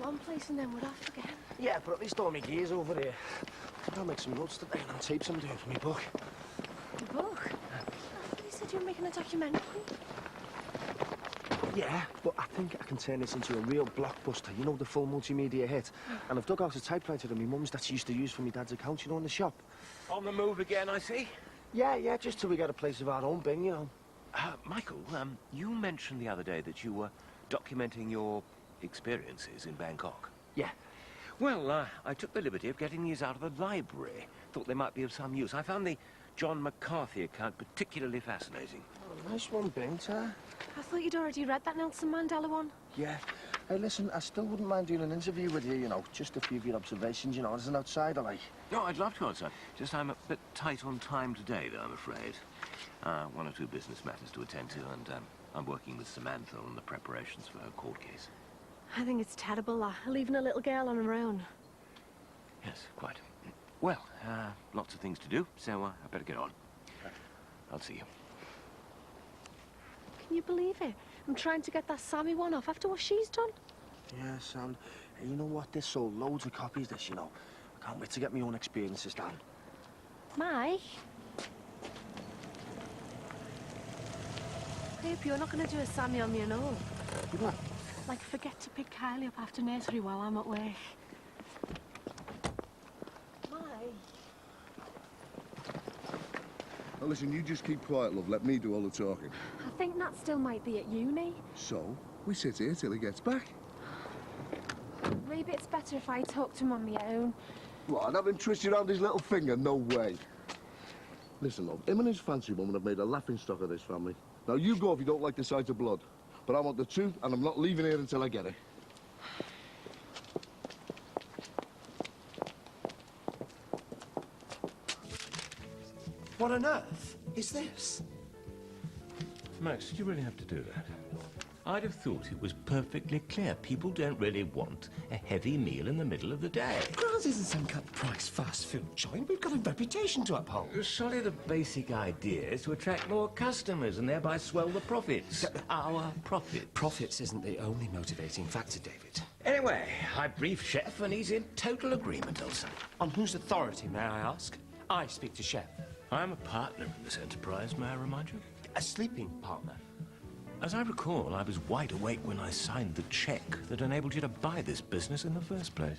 one place and then we're off again. Yeah, but at least all my gear's over here. I'll make some notes today and I'll tape some doing for my book. Your book? I thought you said you were making a documentary. Yeah, but I think I can turn this into a real blockbuster. You know, the full multimedia hit. And I've dug out a typewriter that my mum's that she used to use for my dad's account, you know, in the shop. On the move again, I see. Yeah, just till we get a place of our own, Bing, you know. Michael, you mentioned the other day that you were documenting your experiences in Bangkok. Yeah. Well, I took the liberty of getting these out of the library. Thought they might be of some use. I found the John McCarthy account particularly fascinating. Oh, nice one, Bing, sir. I thought you'd already read that Nelson Mandela one. Yeah. Hey, listen, I still wouldn't mind doing an interview with you, you know, just a few of your observations, you know, as an outsider, like. No, I'd love to, outside. Just I'm a bit tight on time today, though, I'm afraid. One or two business matters to attend to, and I'm working with Samantha on the preparations for her court case. I think it's terrible, leaving a little girl on her own. Yes, quite. Well, lots of things to do, so I better get on. I'll see you. Can you believe it? I'm trying to get that Sammy one off after what she's done. Yeah, Sam. Hey, you know what? There's sold loads of copies, this, you know. I can't wait to get my own experiences down. Mike? I hope you're not going to do a Sammy on me and all. What? Like, forget to pick Kylie up after nursery while I'm at work. Mike? Now listen, you just keep quiet, love. Let me do all the talking. I think Nat still might be at uni. So, we sit here till he gets back. Maybe it's better if I talk to him on my own. What, and have him twist you around his little finger? No way. Listen, love, him and his fancy woman have made a laughingstock of this family. Now, you go if you don't like the sight of blood. But I want the truth, and I'm not leaving here until I get it. What on earth is this? Max, did you really have to do that? I'd have thought it was perfectly clear. People don't really want a heavy meal in the middle of the day. Grant isn't some cut-price fast food joint. We've got a reputation to uphold. Surely the basic idea is to attract more customers and thereby swell the profits. Our profits. Profits isn't the only motivating factor, David. Anyway, I briefed Chef and he's in total agreement, Olsen. On whose authority, may I ask? I speak to Chef. I'm a partner in this enterprise, may I remind you? A sleeping partner. As I recall, I was wide awake when I signed the check that enabled you to buy this business in the first place.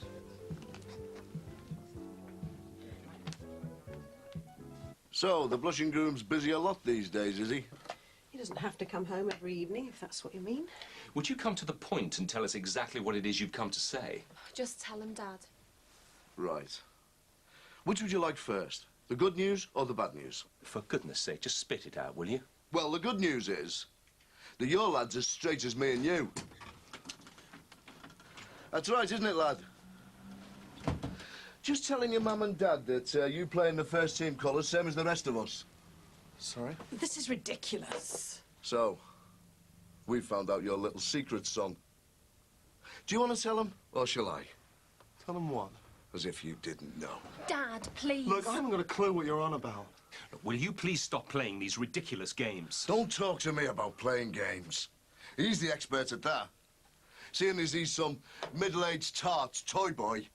So, the blushing groom's busy a lot these days, is he? He doesn't have to come home every evening, if that's what you mean. Would you come to the point and tell us exactly what it is you've come to say? Just tell him, Dad. Right. Which would you like first? The good news or the bad news? For goodness sake, just spit it out, will you? Well, the good news is that your lad's as straight as me and you. That's right, isn't it, lad? Just telling your mum and dad that you play in the first team colours, same as the rest of us. Sorry? This is ridiculous. So, we found out your little secret, son. Do you want to tell him, or shall I? Tell him what? As if you didn't know. Dad, please. Look, I haven't got a clue what you're on about. Will you please stop playing these ridiculous games? Don't talk to me about playing games. He's the expert at that. Seeing as he's some middle-aged tart toy boy.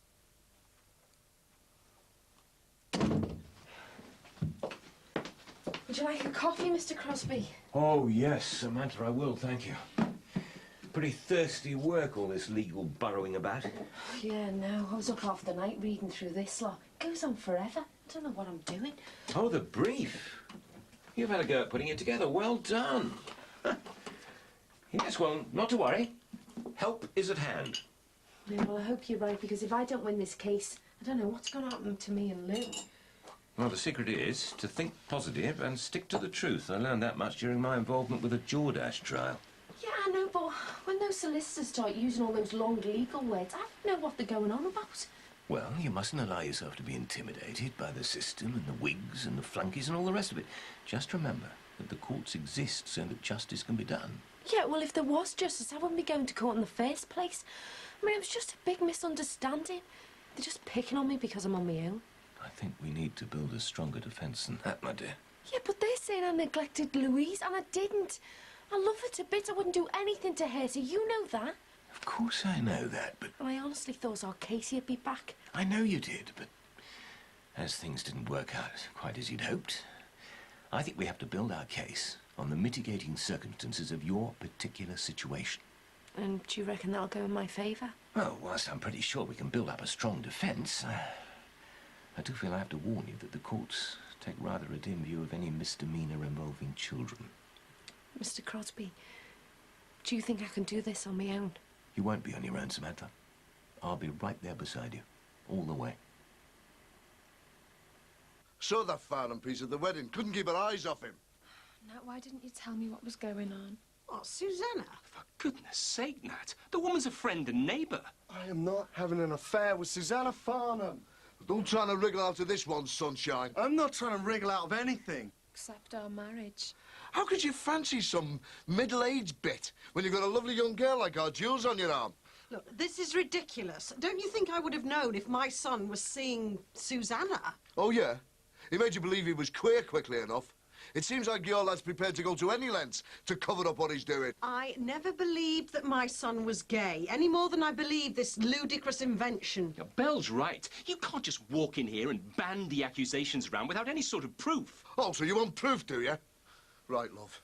Would you like a coffee, Mr. Crosby? Oh, yes, Samantha, I will, thank you. Pretty thirsty work, all this legal burrowing about. Yeah, no. I was up half the night reading through this lot. It goes on forever. I don't know what I'm doing. Oh, the brief. You've had a go at putting it together. Well done. Yes, well, not to worry. Help is at hand. Yeah, well, I hope you're right, because if I don't win this case, I don't know what's going to happen to me and Lou. Well, the secret is to think positive and stick to the truth. I learned that much during my involvement with the Jordache trial. Yeah, I know, but when those solicitors start using all those long legal words, I don't know what they're going on about. Well, you mustn't allow yourself to be intimidated by the system and the wigs and the flunkies and all the rest of it. Just remember that the courts exist so that justice can be done. Yeah, well, if there was justice, I wouldn't be going to court in the first place. I mean, it was just a big misunderstanding. They're just picking on me because I'm on my own. I think we need to build a stronger defence than that, my dear. Yeah, but they're saying I neglected Louise, and I didn't. I love her to bits. I wouldn't do anything to hurt her. You know that. Of course I know that, but... And I honestly thought our Casey'd be back. I know you did, but as things didn't work out quite as you'd hoped, I think we have to build our case on the mitigating circumstances of your particular situation. And do you reckon that'll go in my favour? Well, whilst I'm pretty sure we can build up a strong defence, I do feel I have to warn you that the courts take rather a dim view of any misdemeanour involving children. Mr. Crosby, do you think I can do this on my own? You won't be on your own, Samantha. I'll be right there beside you, all the way. Saw that Farnham piece at the wedding. Couldn't keep her eyes off him. Nat, why didn't you tell me what was going on? What, Susanna? For goodness sake, Nat. The woman's a friend and neighbour. I am not having an affair with Susanna Farnham. Don't try to wriggle out of this one, sunshine. I'm not trying to wriggle out of anything. Except our marriage. How could you fancy some middle-aged bit when you've got a lovely young girl like our Jules on your arm? Look, this is ridiculous. Don't you think I would have known if my son was seeing Susanna? Oh, yeah? He made you believe he was queer quickly enough. It seems like your lad's prepared to go to any lengths to cover up what he's doing. I never believed that my son was gay, any more than I believe this ludicrous invention. Yeah, Belle's right. You can't just walk in here and bandy accusations around without any sort of proof. Oh, so you want proof, do you? Right, love.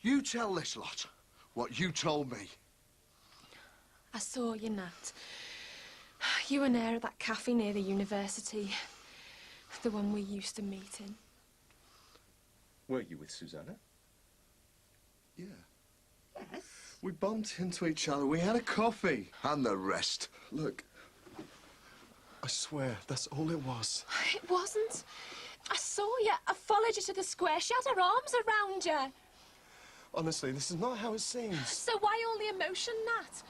You tell this lot what you told me. I saw you, Nat. You and Air at that cafe near the university. The one we used to meet in. Were you with Susanna? Yeah. Yes? We bumped into each other. We had a coffee. And the rest. Look, I swear, that's all it was. It wasn't. I saw you. I followed you to the square. She had her arms around you. Honestly, this is not how it seems. So why all the emotion, Nat?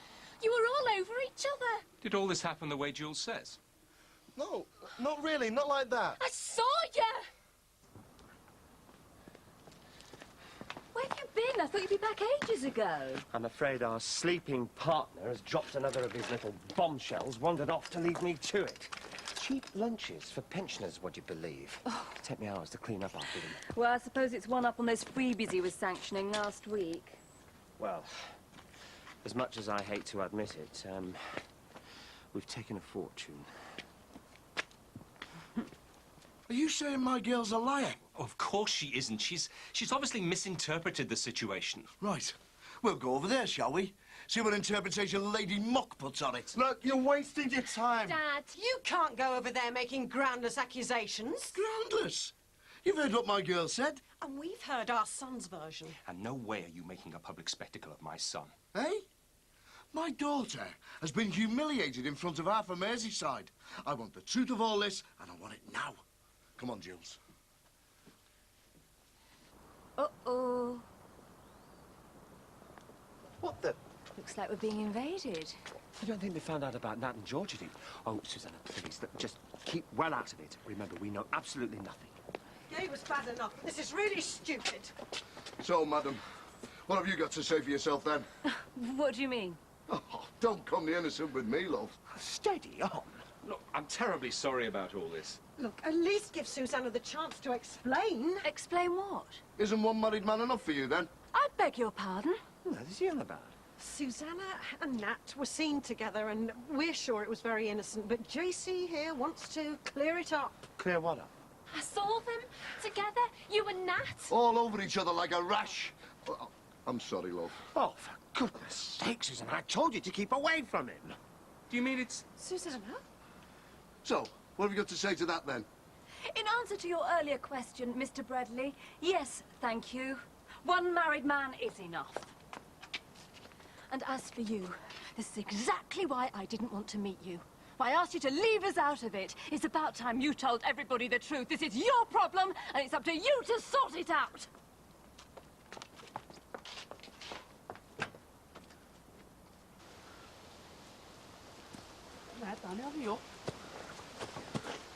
You were all over each other. Did all this happen the way Jules says? No, not really, not like that. I saw you. Where have you been? I thought you'd be back ages ago. I'm afraid our sleeping partner has dropped another of his little bombshells, wandered off to leave me to it. Cheap lunches for pensioners, would you believe? Oh. Take me hours to clean up after them. Well, I suppose it's one up on those freebies he was sanctioning last week. Well, as much as I hate to admit it, we've taken a fortune. Are you saying my girl's a liar? Of course she isn't. She's obviously misinterpreted the situation. Right. We'll go over there, shall we? See what interpretation Lady Mock puts on it. Look, you're wasting your time. Dad, you can't go over there making groundless accusations. Groundless. You've heard what my girl said. And we've heard our son's version. And no way are you making a public spectacle of my son. Eh? My daughter has been humiliated in front of half of Merseyside. I want the truth of all this, and I want it now. Come on, Jules. Uh-oh. What the? Looks like we're being invaded. I don't think they found out about Nat and George, do you? Oh, Susanna, please, look, just keep well out of it. Remember, we know absolutely nothing. Gay was bad enough, but this is really stupid. So, madam, what have you got to say for yourself, then? What do you mean? Oh, don't come the innocent with me, love. Steady on. Look, I'm terribly sorry about all this. Look, at least give Susanna the chance to explain. Explain what? Isn't one married man enough for you, then? I beg your pardon? What is he on about? Susanna and Nat were seen together, and we're sure it was very innocent, but JC here wants to clear it up. Clear what up? I saw them together, you and Nat. All over each other like a rash. Oh, I'm sorry, love. Oh, for goodness sake, Susanna, I told you to keep away from him. Do you mean it's... Susanna? So, what have you got to say to that, then? In answer to your earlier question, Mr. Bradley, yes, thank you. One married man is enough. And as for you, this is exactly why I didn't want to meet you. Why I asked you to leave us out of it. It's about time you told everybody the truth. This is your problem, and it's up to you to sort it out.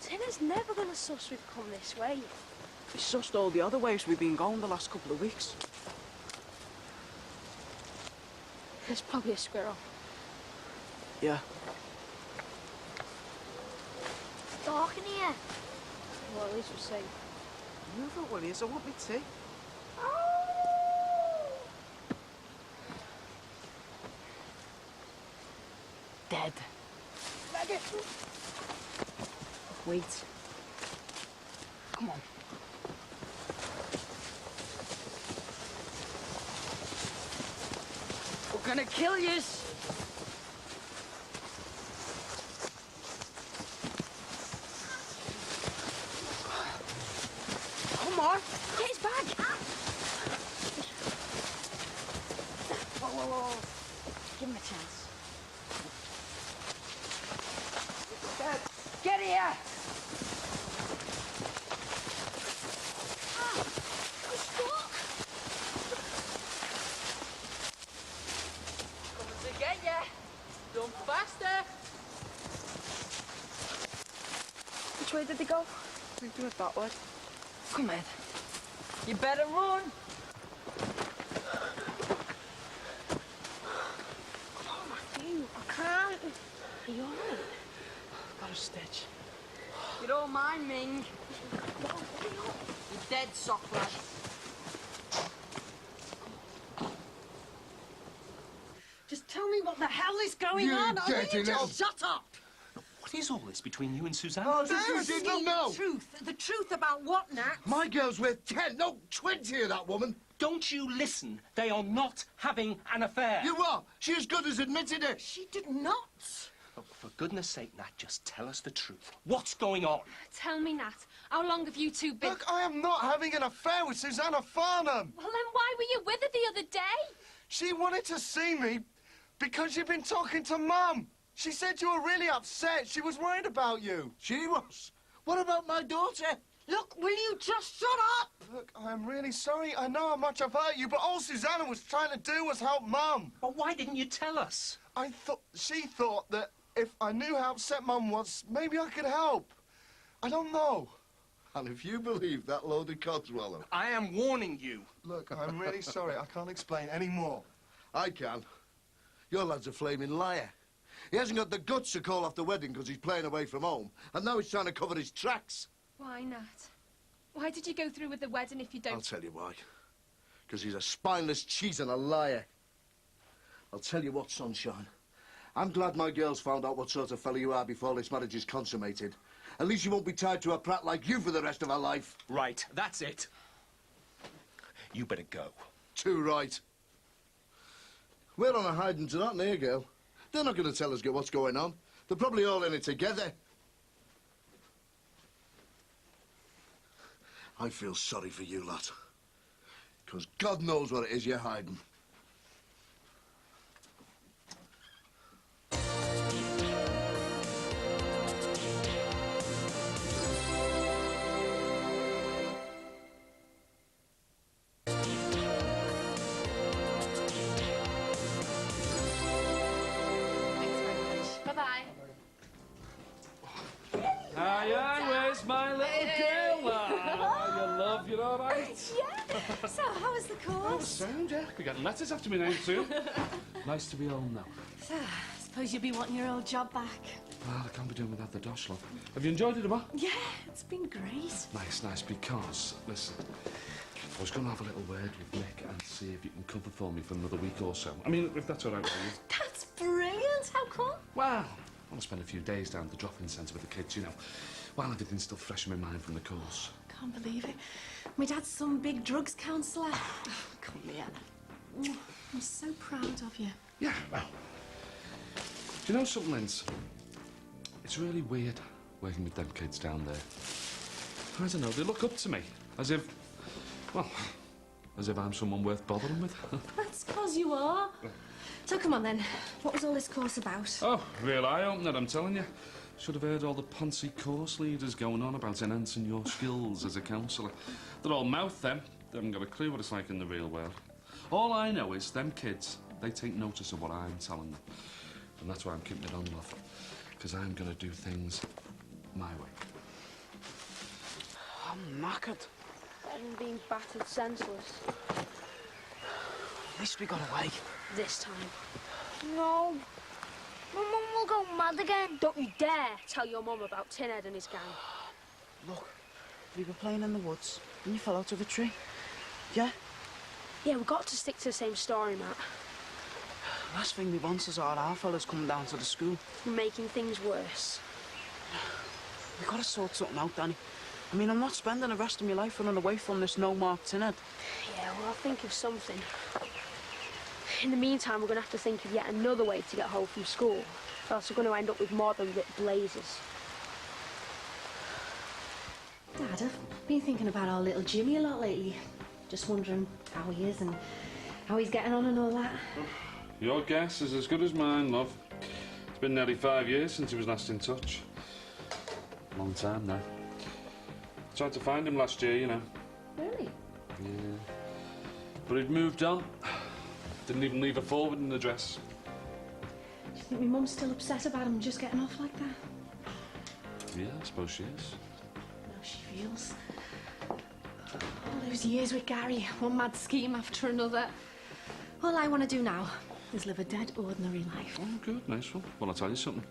Tinner's never gonna suss we've come this way. He's sussed all the other ways we've been going the last couple of weeks. There's probably a squirrel. Yeah. It's dark in here. Well, at least we're safe. Move it, will you? I want me tea. dead. Wait. Come on. We're gonna kill yous. Come on. Get his bag. Whoa, whoa, whoa. Give him a chance. Get here! He's stuck. Coming to get ya. Jump faster. Which way did they go? We do it that way. Come in. You better run. I can't. Are you alright? Got a stitch. You don't mind, Ming. You're dead, sock lad. Just tell me what the hell is going You on. dirty little- Shut up! What is all this between you and Suzanne? Oh, you did not know. The truth. The truth about what, Nat? My girl's worth 10, no 20 of that woman. Don't you listen? They are not having an affair. You are. She as good as admitted it. She did not. Oh, for goodness sake, Nat, just tell us the truth. What's going on? Tell me, Nat, how long have you two been... Look, I am not having an affair with Susanna Farnham. Well, then why were you with her the other day? She wanted to see me because you've been talking to Mum. She said you were really upset. She was worried about you. She was. What about my daughter? Look, will you just shut up? Look, I'm really sorry. I know how much I've hurt you, but all Susanna was trying to do was help Mum. But why didn't you tell us? She thought that if I knew how upset Mum was, maybe I could help. I don't know. And if you believe that load of codswallop... I am warning you. Look, I'm really sorry. I can't explain any more. I can. Your lad's a flaming liar. He hasn't got the guts to call off the wedding because he's playing away from home, and now he's trying to cover his tracks. Why, Nat? Why did you go through with the wedding if you don't... I'll tell you why. Because he's a spineless cheat and a liar. I'll tell you what, sunshine. I'm glad my girl's found out what sort of fella you are before this marriage is consummated. At least you won't be tied to a prat like you for the rest of her life. Right, that's it. You better go. Too right. We're on a hiding to that near, girl. They're not going to tell us what's going on. They're probably all in it together. I feel sorry for you lot. Because God knows what it is you're hiding. Hiya, where's my little girl? Ah, you love, you're all right? Yeah. So, how was the course? Sound, yeah. We're getting letters after me name soon. Nice to be home now. So, I suppose you'll be wanting your old job back. Well, I can't be doing without the dosh, love. Have you enjoyed it, Emma? Yeah, it's been great. Nice, because, listen, I was going to have a little word with Nick and see if you can cover for me for another week or so. I mean, if that's all right with you. That's brilliant. How come? Well, I want to spend a few days down at the drop-in centre with the kids, you know, while everything's still fresh in my mind from the course. Can't believe it. My dad's some big drugs counsellor. Come here. I'm so proud of you. Yeah, well, do you know something, Linz? It's really weird working with them kids down there. I don't know, they look up to me, as if, well, as if I'm someone worth bothering with. That's 'cause you are. So come on then, what was all this course about? Oh, real eye-opener, I'm telling you. Should have heard all the poncy course leaders going on about enhancing your skills as a counsellor. They're all mouth, them. They haven't got a clue what it's like in the real world. All I know is them kids, they take notice of what I'm telling them. And that's why I'm keeping it on, love. Because I'm going to do things my way. I'm knackered. Better than being battered senseless. At least we got away. This time. No. My mum will go mad again. Don't you dare tell your mum about Tinhead and his gang. Look, we were playing in the woods and you fell out of a tree. Yeah? Yeah, we've got to stick to the same story, Matt. Last thing we want is our fellas coming down to the school. You're making things worse. We gotta sort something out, Danny. I mean, I'm not spending the rest of my life running away from this no-mark tinhead. Yeah, well, I'll think of something. In the meantime, we're going to have to think of yet another way to get home from school. Or else we're going to end up with more than ripped blazers. Dad, I've been thinking about our little Jimmy a lot lately. Just wondering how he is and how he's getting on and all that. Your guess is as good as mine, love. It's been nearly 5 years since he was last in touch. Long time now. Tried to find him last year, you know. Really? Yeah. But he'd moved on. Didn't even leave a forwarding address. Do you think my mum's still upset about him just getting off like that? Yeah, I suppose she is. How she feels. All those years with Gary, one mad scheme after another. All I want to do now is live a dead, ordinary life. Oh, good, nice one. Well, I'll tell you something.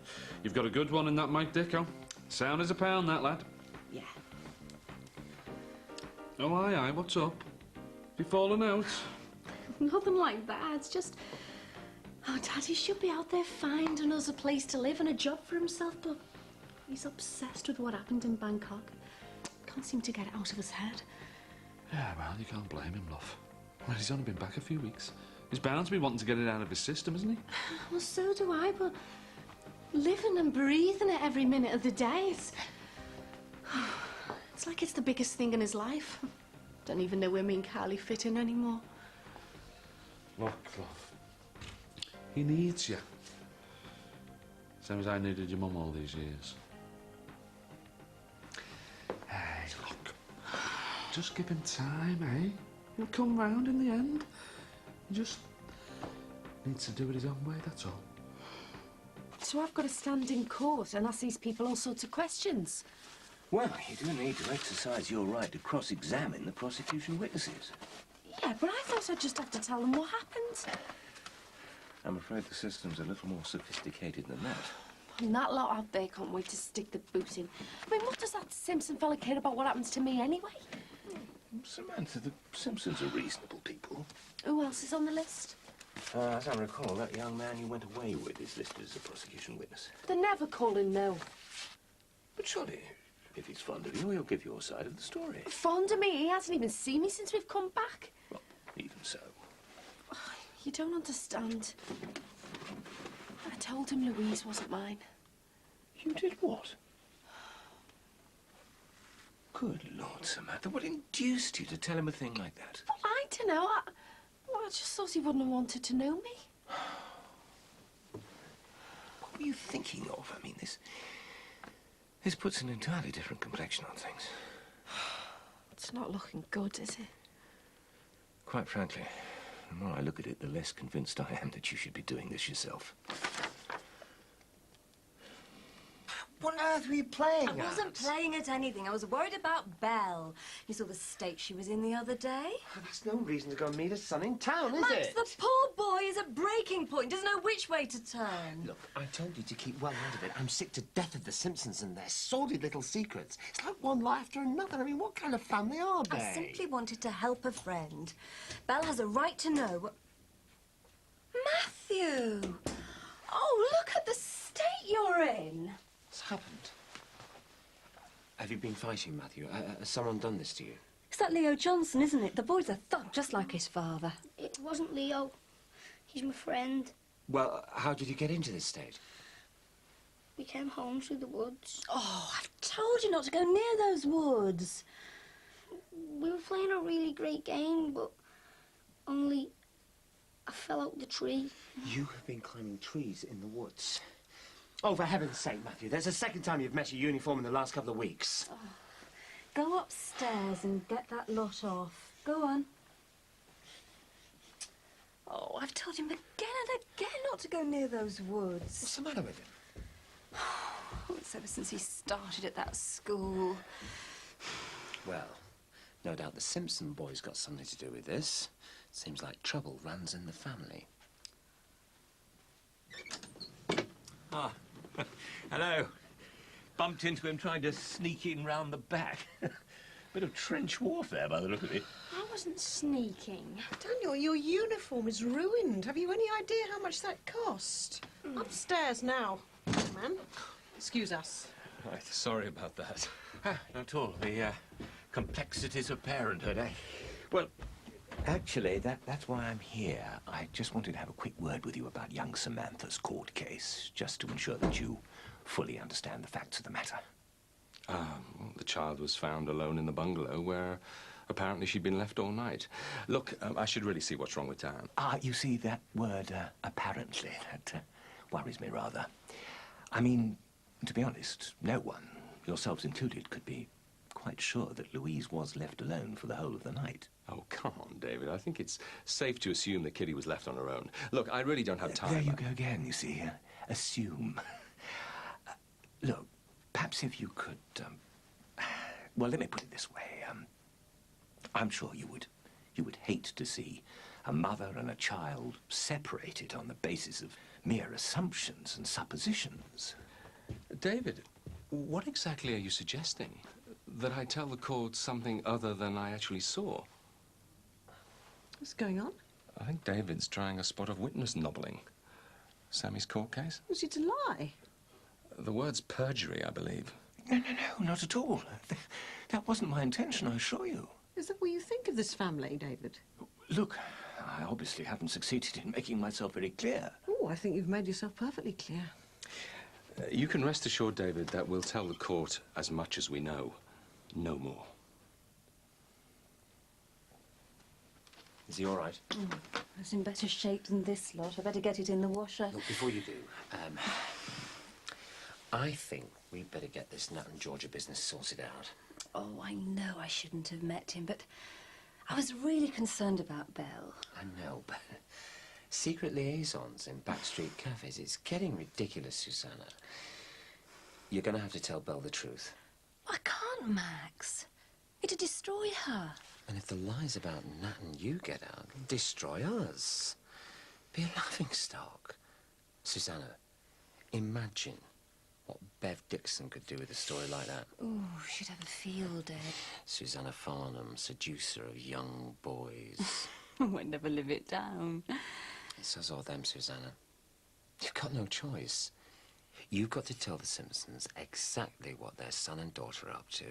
You've got a good one in that Mike Dicko. Sound as a pound, that lad. Yeah. Oh, aye, what's up? You falling out? Nothing like that. It's just... Oh, Daddy should be out there finding us a place to live and a job for himself, but he's obsessed with what happened in Bangkok. Can't seem to get it out of his head. Yeah, well, you can't blame him, love. Well, he's only been back a few weeks. He's bound to be wanting to get it out of his system, isn't he? Well, so do I, but living and breathing it every minute of the day, it's like it's the biggest thing in his life. Don't even know where me and Carly fit in anymore. Look, love. He needs you. Same as I needed your mum all these years. Hey, look. Just give him time, eh? He'll come round in the end. He just needs to do it his own way, that's all. So I've got to stand in court and ask these people all sorts of questions? Well, you do need to exercise your right to cross-examine the prosecution witnesses. Yeah, but I thought I'd just have to tell them what happened. I'm afraid the system's a little more sophisticated than that. And that lot out there can't wait to stick the boot in. I mean, what does that Simpson fella care about what happens to me anyway? Samantha, the Simpsons are reasonable people. Who else is on the list? As I recall, that young man you went away with is listed as a prosecution witness. They never call him no. But surely, if he's fond of you, he'll give your side of the story. Fond of me? He hasn't even seen me since we've come back. Well, even so. You don't understand. I told him Louise wasn't mine. You did what? Good Lord, Samantha, what induced you to tell him a thing like that? Well, I don't know. I just thought he wouldn't have wanted to know me. What were you thinking of? I mean, this puts an entirely different complexion on things. It's not looking good, is it? Quite frankly, the more I look at it, the less convinced I am that you should be doing this yourself. What on earth were you playing I wasn't playing at anything. I was worried about Belle. You saw the state she was in the other day? Well, that's no reason to go and meet her son in town, is Max, it? the poor boy is at breaking point. Doesn't know which way to turn. Look, I told you to keep well out of it. I'm sick to death of the Simpsons and their sordid little secrets. It's like one lie after another. I mean, what kind of family are they? I simply wanted to help a friend. Belle has a right to know. Matthew! Oh, look at the state you're in. What's happened? Have you been fighting, Matthew? Has someone done this to you? It's that Leo Johnson, isn't it? The boy's a thug, just like his father. It wasn't Leo. He's my friend. Well, how did you get into this state? We came home through the woods. Oh, I've told you not to go near those woods. We were playing a really great game, but only I fell out the tree. You have been climbing trees in the woods. Oh, for heaven's sake, Matthew, there's the second time you've met your uniform in the last couple of weeks. Oh, go upstairs and get that lot off. Go on. Oh, I've told him again and again not to go near those woods. What's the matter with him? Oh, it's ever since he started at that school. Well, no doubt the Simpson boy's got something to do with this. Seems like trouble runs in the family. Ah, hello. Bumped into him trying to sneak in round the back. Bit of trench warfare by the look of it. I wasn't sneaking. Daniel, your uniform is ruined. Have you any idea how much that cost? Upstairs now, man. Excuse us. Right, sorry about that. Not at all. The complexities of parenthood, eh? Well, actually, that's why I'm here. I just wanted to have a quick word with you about young Samantha's court case, just to ensure that you fully understand the facts of the matter. The child was found alone in the bungalow where apparently she'd been left all night. Look, I should really see what's wrong with Dan. You see, that word, apparently, that worries me rather. I mean, to be honest, no one, yourselves included, could be quite sure that Louise was left alone for the whole of the night. Oh, come on, David. I think it's safe to assume that Kitty was left on her own. Look, I really don't have time. There you go again, you see. Assume. Look, perhaps if you could, well, let me put it this way. I'm sure you would hate to see a mother and a child separated on the basis of mere assumptions and suppositions. David, what exactly are you suggesting? That I tell the court something other than I actually saw? What's going on? I think David's trying a spot of witness nobbling. Sammy's court case? Was it a lie? The word's perjury, I believe. No, not at all. That wasn't my intention, I assure you. Is that what you think of this family, David? Look, I obviously haven't succeeded in making myself very clear. Oh, I think you've made yourself perfectly clear. You can rest assured, David, that we'll tell the court as much as we know. No more. Is he all right? It's in better shape than this lot. I better get it in the washer. Look, before you do, I think we'd better get this Nat and Georgia business sorted out. Oh, I know I shouldn't have met him, but I was really concerned about Belle. I know, but secret liaisons in backstreet cafes, it's getting ridiculous, Susanna. You're going to have to tell Belle the truth. I can't, Max. It'd destroy her. And if the lies about Nat and you get out, it'll destroy us. Be a laughingstock. Susanna, imagine what Bev Dixon could do with a story like that. Oh, she'd have a field day. Susanna Farnham, seducer of young boys. We'd never live it down. It's us or them, Susanna. You've got no choice. You've got to tell the Simpsons exactly what their son and daughter are up to.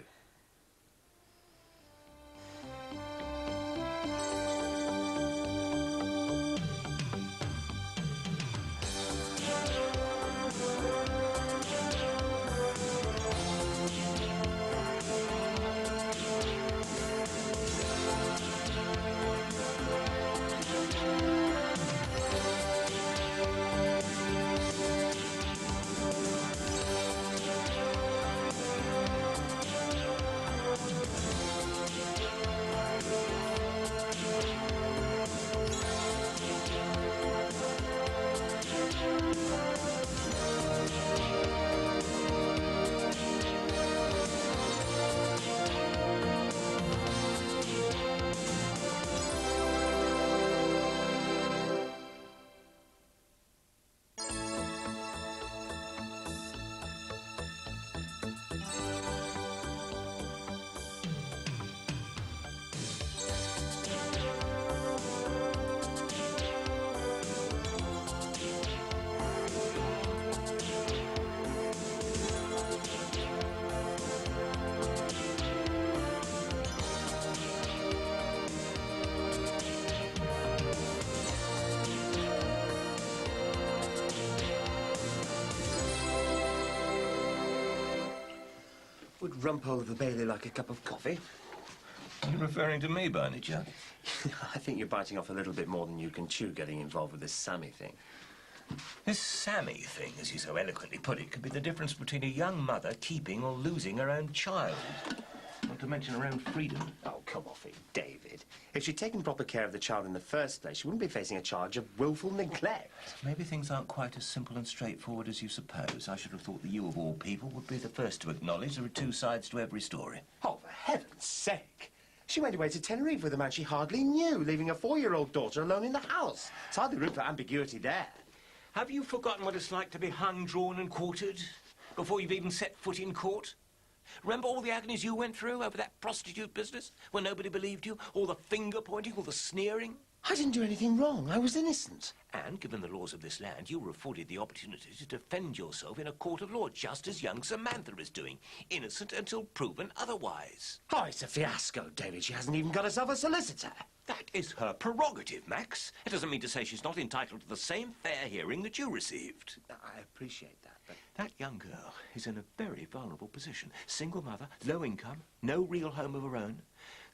Would rump over the Bailey like a cup of coffee? Are you referring to me by any chance? I think you're biting off a little bit more than you can chew getting involved with this Sammy thing. This Sammy thing, as you so eloquently put it, could be the difference between a young mother keeping or losing her own child. Not to mention her own freedom. Oh, come off it, David. If she'd taken proper care of the child in the first place, she wouldn't be facing a charge of willful neglect. Maybe things aren't quite as simple and straightforward as you suppose. I should have thought that you, of all people, would be the first to acknowledge there are two sides to every story. Oh, for heaven's sake. She went away to Tenerife with a man she hardly knew, leaving a 4-year-old daughter alone in the house. It's hardly room for ambiguity there. Have you forgotten what it's like to be hung, drawn and quartered before you've even set foot in court? Remember all the agonies you went through over that prostitute business, when nobody believed you? All the finger-pointing, all the sneering? I didn't do anything wrong. I was innocent. And, given the laws of this land, you were afforded the opportunity to defend yourself in a court of law, just as young Samantha is doing. Innocent until proven otherwise. Oh, it's a fiasco, David. She hasn't even got herself a solicitor. That is her prerogative, Max. It doesn't mean to say she's not entitled to the same fair hearing that you received. I appreciate that, but... That young girl is in a very vulnerable position. Single mother, low income, no real home of her own.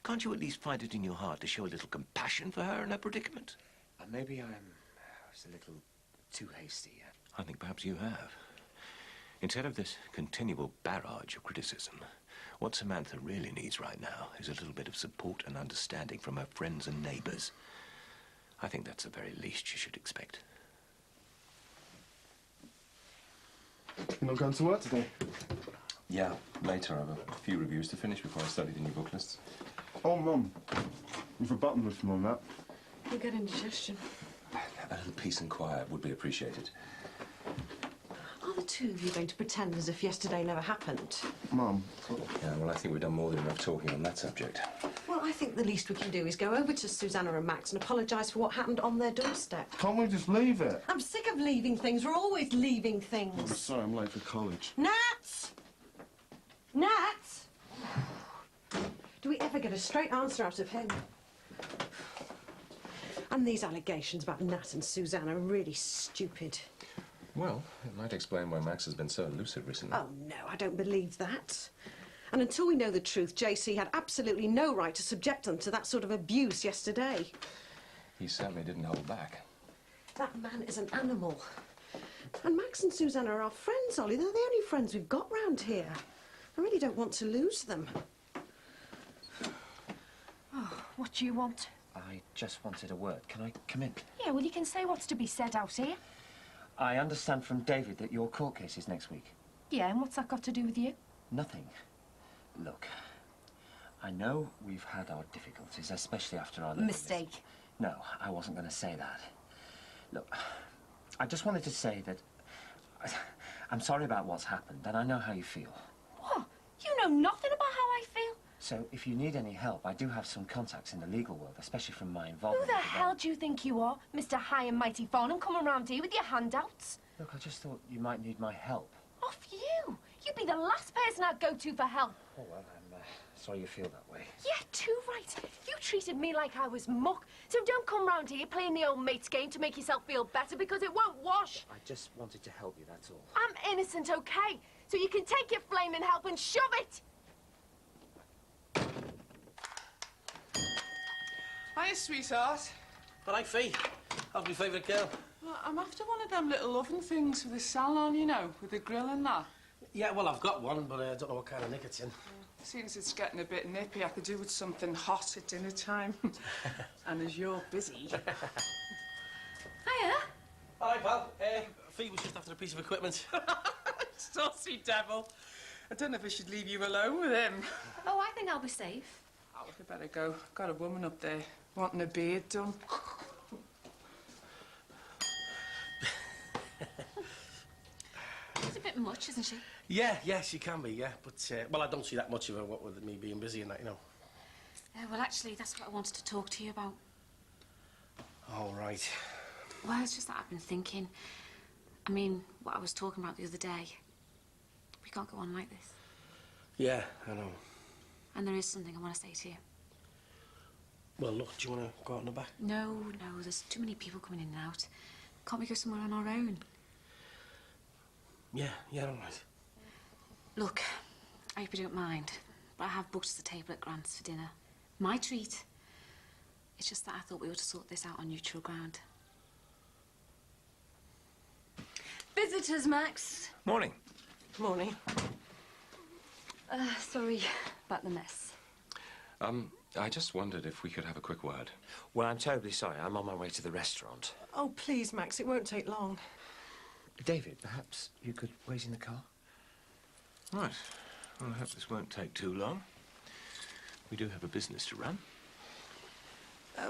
Can't you at least find it in your heart to show a little compassion for her and her predicament? Maybe I was a little too hasty. I think perhaps you have. Instead of this continual barrage of criticism, what Samantha really needs right now is a little bit of support and understanding from her friends and neighbours. I think that's the very least she should expect. You're not going to work today? Yeah, later. I have a few reviews to finish before I study the new book lists. Oh, Mum. You've a button with me on that. You get indigestion. A little peace and quiet would be appreciated. Are the two of you going to pretend as if yesterday never happened? Mum. Yeah, well, I think we've done more than enough talking on that subject. Well, I think the least we can do is go over to Susanna and Max and apologise for what happened on their doorstep. Can't we just leave it? I'm sick of leaving things. We're always leaving I'm things. sorry, I'm late for college. Nat! Nat! Do we ever get a straight answer out of him? And these allegations about Nat and Susanna are really stupid. Well, it might explain why Max has been so elusive recently. Oh, no, I don't believe that. And until we know the truth, JC had absolutely no right to subject them to that sort of abuse yesterday. He certainly didn't hold back. That man is an animal. And Max and Susanna are our friends, Ollie. They're the only friends we've got round here. I really don't want to lose them. Oh, what do you want? I just wanted a word. Can I come in? Yeah, well, you can say what's to be said out here. I understand from David that your court case is next week. Yeah, and what's that got to do with you? Nothing. Look, I know we've had our difficulties, especially after our... Mistake. No, I wasn't going to say that. Look, I just wanted to say that I'm sorry about what's happened, and I know how you feel. What? You know nothing about how I feel? So, if you need any help, I do have some contacts in the legal world, especially from my Who involvement. the hell do you think you are, Mr. High and Mighty Farnham, coming round here with your handouts? Look, I just thought you might need my help. Off you! You'd be the last person I'd go to for help. Oh, well, I'm sorry you feel that way. Yeah, too right. You treated me like I was muck, so don't come round here playing the old mates game to make yourself feel better, because it won't wash. I just wanted to help you, that's all. I'm innocent, okay? So you can take your flaming help and shove it! Hiya, sweetheart. All right, Fee. How's my favourite girl? Well, I'm after one of them little oven things for the salon, you know, with the grill and that. Yeah, well, I've got one, but I don't know what kind of nick it's in. Seems it's getting a bit nippy. I could do with something hot at dinner time. And as you're busy... Hiya. All right, pal. Fee was just after a piece of equipment. Saucy devil. I don't know if I should leave you alone with him. Oh, I think I'll be safe. Oh, we better go. Got a woman up there wanting a beard done. She's a bit much, isn't she? Yeah, she can be, yeah. But, well, I don't see that much of her, what with me being busy and that, you know. Well, actually, that's what I wanted to talk to you about. All right. Well, it's just that I've been thinking. I mean, what I was talking about the other day. We can't go on like this. Yeah, I know. And there is something I want to say to you. Well, look, do you want to go out in the back? No, there's too many people coming in and out. Can't we go somewhere on our own? Yeah, all right. Look, I hope you don't mind, but I have booked us a table at Grant's for dinner. My treat. It's just that I thought we ought to sort this out on neutral ground. Visitors, Max. Morning. Morning. Sorry about the mess. I just wondered if we could have a quick word. Well, I'm terribly sorry. I'm on my way to the restaurant. Oh, please, Max, it won't take long. David, perhaps you could wait in the car? Right. Well, I hope this won't take too long. We do have a business to run.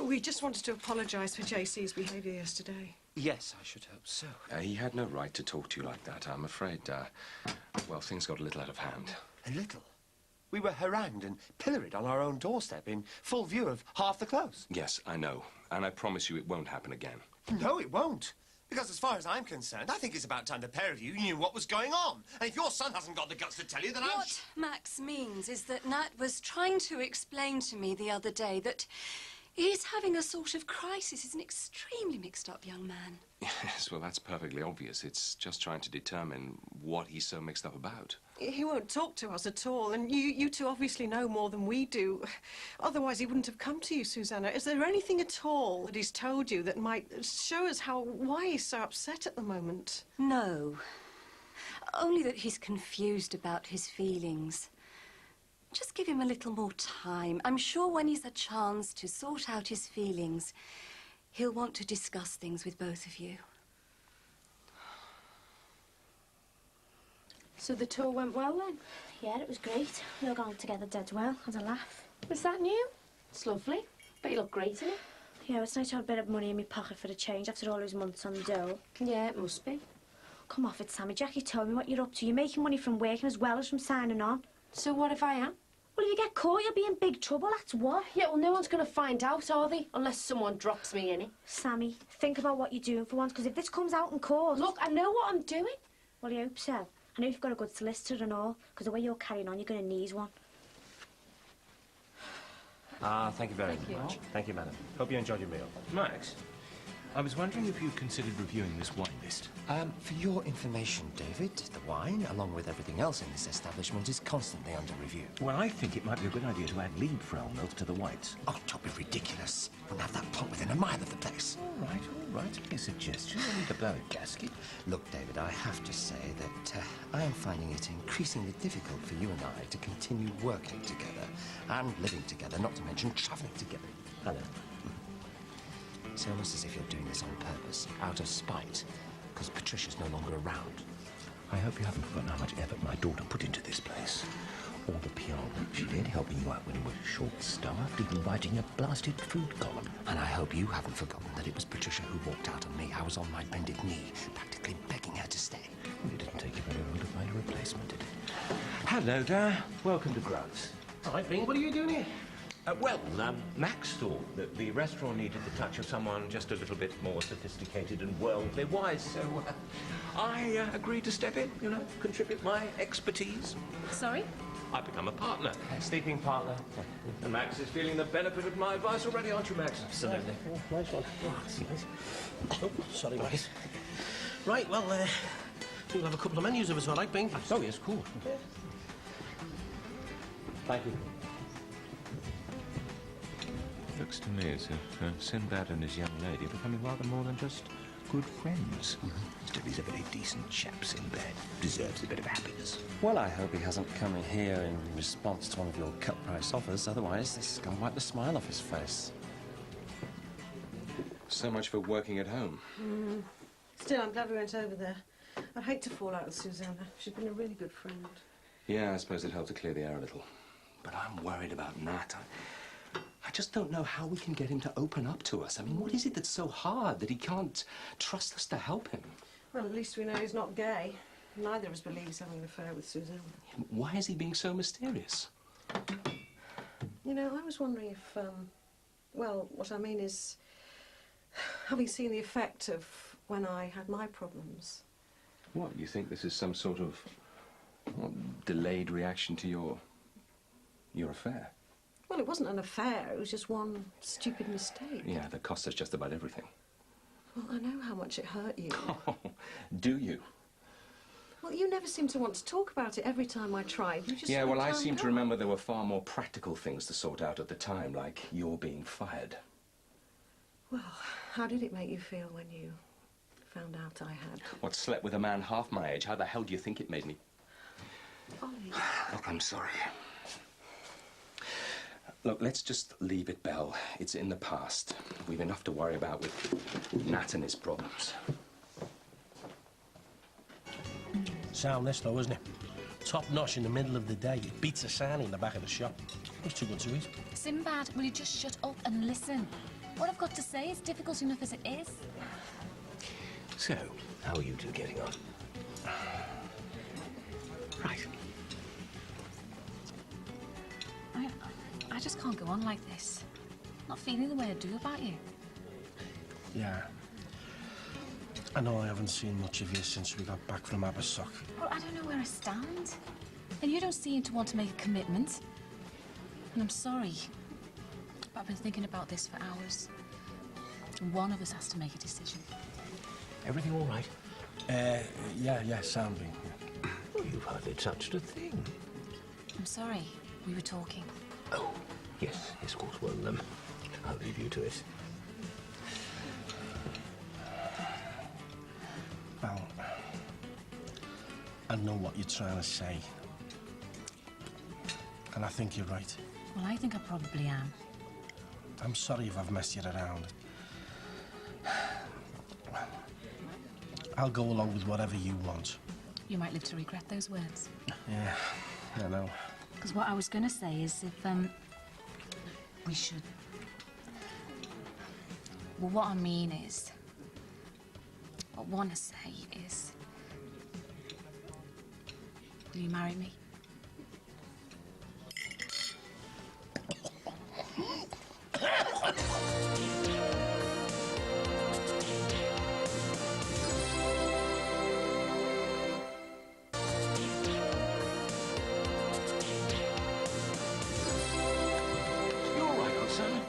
We just wanted to apologise for JC's behaviour yesterday. Yes, I should hope so. He had no right to talk to you like that. I'm afraid, well, things got a little out of hand. A little? We were harangued and pilloried on our own doorstep in full view of half the close. Yes, I know. And I promise you it won't happen again. No, it won't. Because as far as I'm concerned, I think it's about time the pair of you knew what was going on. And if your son hasn't got the guts to tell you, then What Max means is that Nat was trying to explain to me the other day that he's having a sort of crisis. He's an extremely mixed-up young man. Yes, well, that's perfectly obvious. It's just trying to determine what he's so mixed up about. He won't talk to us at all, and you two obviously know more than we do. Otherwise, he wouldn't have come to you, Susanna. Is there anything at all that he's told you that might show us why he's so upset at the moment? No. Only that he's confused about his feelings. Just give him a little more time. I'm sure when he's a chance to sort out his feelings, he'll want to discuss things with both of you. So the tour went well then? Yeah, it was great. We all got on together dead well. Had a laugh. Was that new? It's lovely. But you look great in it. Yeah, it's nice to have a bit of money in my pocket for the change after all those months on the dole. Yeah, it must be. Come off it, Sammy. Jackie told me what you're up to. You're making money from working as well as from signing on. So what if I am? Well, if you get caught, you'll be in big trouble, that's what. Yeah, well, no one's going to find out, are they? Unless someone drops me in it. Sammy, think about what you're doing for once, because if this comes out in court... Look, I know what I'm doing. Well, I hope so. I know you've got a good solicitor and all, because the way you're carrying on, you're going to need one. Thank you very much. Thank you, madam. Hope you enjoyed your meal. Max, I was wondering if you'd considered reviewing this wine list. For your information, David, the wine, along with everything else in this establishment, is constantly under review. Well, I think it might be a good idea to add Liebfrau milk to the whites. Oh, don't be ridiculous. We'll have that pot within a mile of the place. All right. A suggestion. I need to blow a gasket. Look, David, I have to say that I am finding it increasingly difficult for you and I to continue working together and living together, not to mention travelling together. Hello. It's almost as if you're doing this on purpose, out of spite, because Patricia's no longer around. I hope you haven't forgotten how much effort my daughter put into this place. All the PR work she did, helping you out when you were short-staffed, even writing a blasted food column. And I hope you haven't forgotten that it was Patricia who walked out on me. I was on my bended knee, practically begging her to stay. Well, it didn't take you very long to find a replacement, did it? Hello there. Welcome to Grubbs. All right, Bing, what are you doing here? Max thought that the restaurant needed the touch of someone just a little bit more sophisticated and worldly wise, so I agreed to step in, contribute my expertise. Sorry? I've become a partner. Sleeping partner. And Max is feeling the benefit of my advice already, aren't you, Max? Absolutely. Oh, nice one. Oh, sorry, Max. Right, well, we'll have a couple of menus of us, all right, Bing? Oh, yes, cool. Yeah. Thank you. Looks to me as if Sinbad and his young lady are becoming rather more than just good friends. Still, he's a very decent chap, Sinbad. Deserves a bit of happiness. Well, I hope he hasn't come in here in response to one of your cut-price offers. Otherwise, this is going to wipe the smile off his face. So much for working at home. Still, I'm glad we went over there. I'd hate to fall out with Susanna. She's been a really good friend. Yeah, I suppose it helped to clear the air a little. But I'm worried about Nat. I just don't know how we can get him to open up to us. I mean, what is it that's so hard that he can't trust us to help him? Well, at least we know he's not gay. Neither of us believe he's having an affair with Susanna. Why is he being so mysterious? You know, I was wondering if, well, what I mean is, having seen the effect of when I had my problems. What, you think this is some sort of delayed reaction to your affair? Well, it wasn't an affair. It was just one stupid mistake. Yeah, that cost us just about everything. Well, I know how much it hurt you. Oh, do you? Well, you never seem to want to talk about it every time I tried. You just Yeah, well, I calmed seem to down. remember there were far more practical things to sort out at the time, like your being fired. Well, how did it make you feel when you found out I had? What, slept with a man half my age? How the hell do you think it made me? Ollie. Look, I'm sorry. Look, let's just leave it, Belle. It's in the past. We've enough to worry about with Nat and his problems. Sound this, though, isn't it? Top notch in the middle of the day. It beats a sani in the back of the shop. It's too good to eat. Sinbad, will you just shut up and listen? What I've got to say is difficult enough as it is. So, how are you two getting on? Right. I just can't go on like this. Not feeling the way I do about you. Yeah. I know I haven't seen much of you since we got back from Abersock. Well, I don't know where I stand. And you don't seem to want to make a commitment. And I'm sorry, but I've been thinking about this for hours. And one of us has to make a decision. Everything all right? Yeah, sounding. Well, you've hardly touched a thing. I'm sorry, we were talking. Oh, yes, of course. Well, I'll leave you to it. Well, I know what you're trying to say. And I think you're right. Well, I think I probably am. I'm sorry if I've messed you around. I'll go along with whatever you want. You might live to regret those words. Yeah, I know. Because what I was going to say is if, we should... Well, what I mean is... What I want to say is... Will you marry me?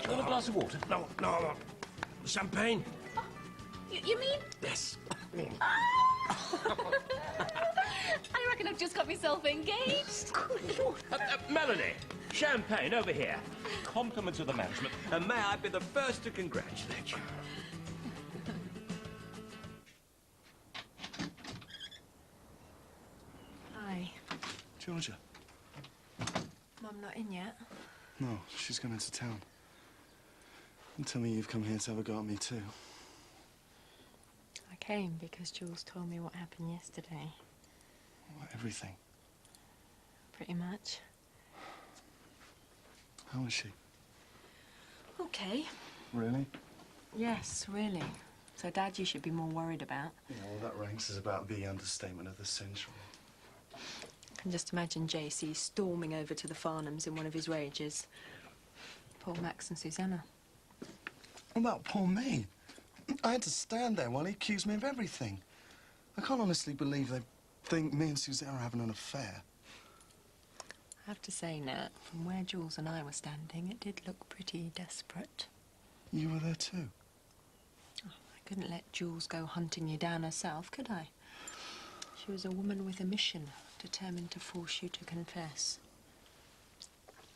Want a glass of water? No. Champagne? You mean? Yes. I reckon I've just got myself engaged. Melanie, champagne over here. Compliments of the management, and may I be the first to congratulate you. Hi. Georgia. Mum not in yet? No, she's gone into town. And tell me you've come here to have a go at me too. I came because Jules told me what happened yesterday. What, everything? Pretty much. How is she? Okay. Really? Yes, really. So, Dad, you should be more worried about. Yeah, well, that ranks as about the understatement of the century. I can just imagine JC storming over to the Farnhams in one of his rages. Poor Max and Susanna. What about poor me? I had to stand there while he accused me of everything. I can't honestly believe they think me and Susanna are having an affair. I have to say, Nat, from where Jules and I were standing, it did look pretty desperate. You were there too? Oh, I couldn't let Jules go hunting you down herself, could I? She was a woman with a mission, determined to force you to confess.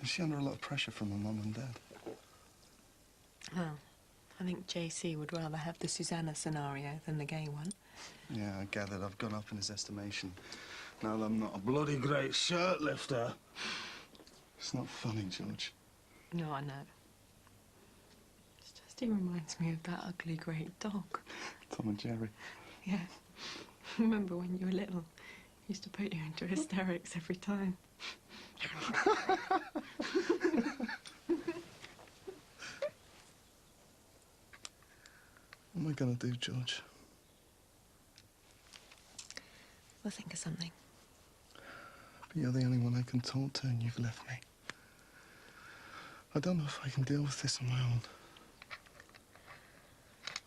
Is she under a lot of pressure from her mum and dad? Well, I think JC would rather have the Susanna scenario than the gay one. Yeah, I gathered I've gone up in his estimation. Now that I'm not a bloody great shirt lifter. It's not funny, George. No, I know. He reminds me of that ugly great dog. Tom and Jerry. Yeah. Remember when you were little? He used to put you into hysterics every time. What am I gonna do, George? We'll think of something. But you're the only one I can talk to, and you've left me. I don't know if I can deal with this on my own.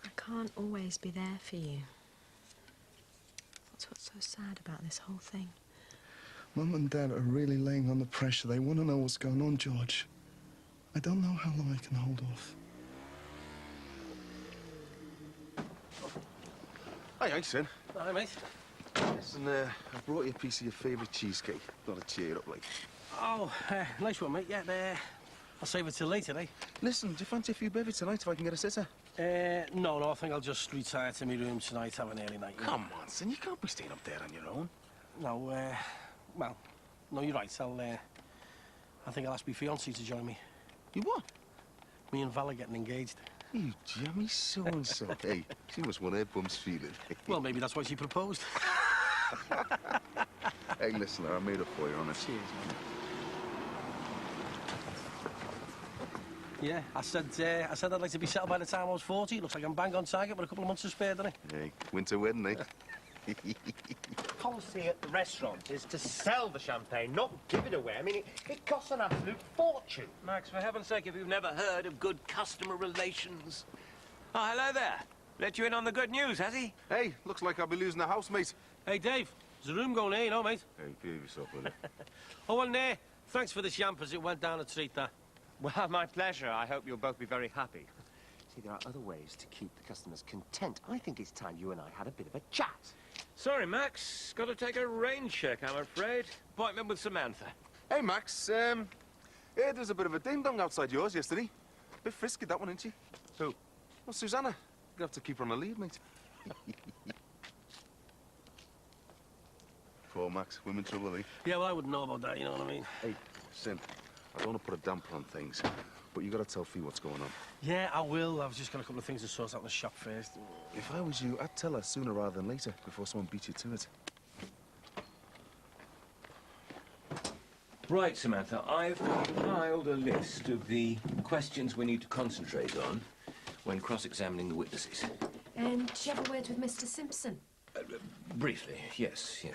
I can't always be there for you. That's what's so sad about this whole thing. Mum and Dad are really laying on the pressure. They want to know what's going on, George. I don't know how long I can hold off. Hi, Sid. Hi, mate. Listen, I brought you a piece of your favourite cheesecake. Got to cheer you up, like. Oh, nice one, mate. Yeah, I'll save it till later, eh? Listen, do you fancy a few bevvies tonight if I can get a sitter? No, I think I'll just retire to my room tonight, have an early night. Come on, son, you can't be staying up there on your own. No, well, no, you're right. I think I'll ask my fiancée to join me. You what? Me and Val are getting engaged. You jammy so-and-so. Hey, she must want her bum's feeling. Well, maybe that's why she proposed. Hey, listen, I made up for you, honest. Cheers, man. Yeah, I said I'd like to be settled by the time I was 40. Looks like I'm bang on target with a couple of months to spare, doesn't it? Hey, winter wedding, eh? policy at the restaurant is to sell the champagne, not give it away. I mean, it costs an absolute fortune. Max, for heaven's sake, if you've never heard of good customer relations. Oh, hello there. Let you in on the good news, has he? Hey, looks like I'll be losing the house, mate. Hey, Dave, there's a room going here, you know, mate? Hey, behave yourself, will you? Oh, well, nay. Thanks for the champers. It went down a treat, that. Well, my pleasure. I hope you'll both be very happy. See, there are other ways to keep the customers content. I think it's time you and I had a bit of a chat. Sorry, Max. Got to take a rain check, I'm afraid. Appointment with Samantha. Hey, Max, yeah, there's a bit of a ding-dong outside yours yesterday. Bit frisky, that one, isn't she? Who? Well, Susanna. You have to keep her on a lead, mate. Poor Max, women trouble, eh? Yeah, well, I wouldn't know about that, you know what I mean? Hey, Sim, I don't want to put a damper on things, but you got to tell Fee what's going on. Yeah, I will. I've just got a couple of things to sort out in the shop first. If I was you, I'd tell her sooner rather than later, before someone beats you to it. Right, Samantha, I've compiled a list of the questions we need to concentrate on when cross-examining the witnesses. And did you have a word with Mr. Simpson? Briefly, yes.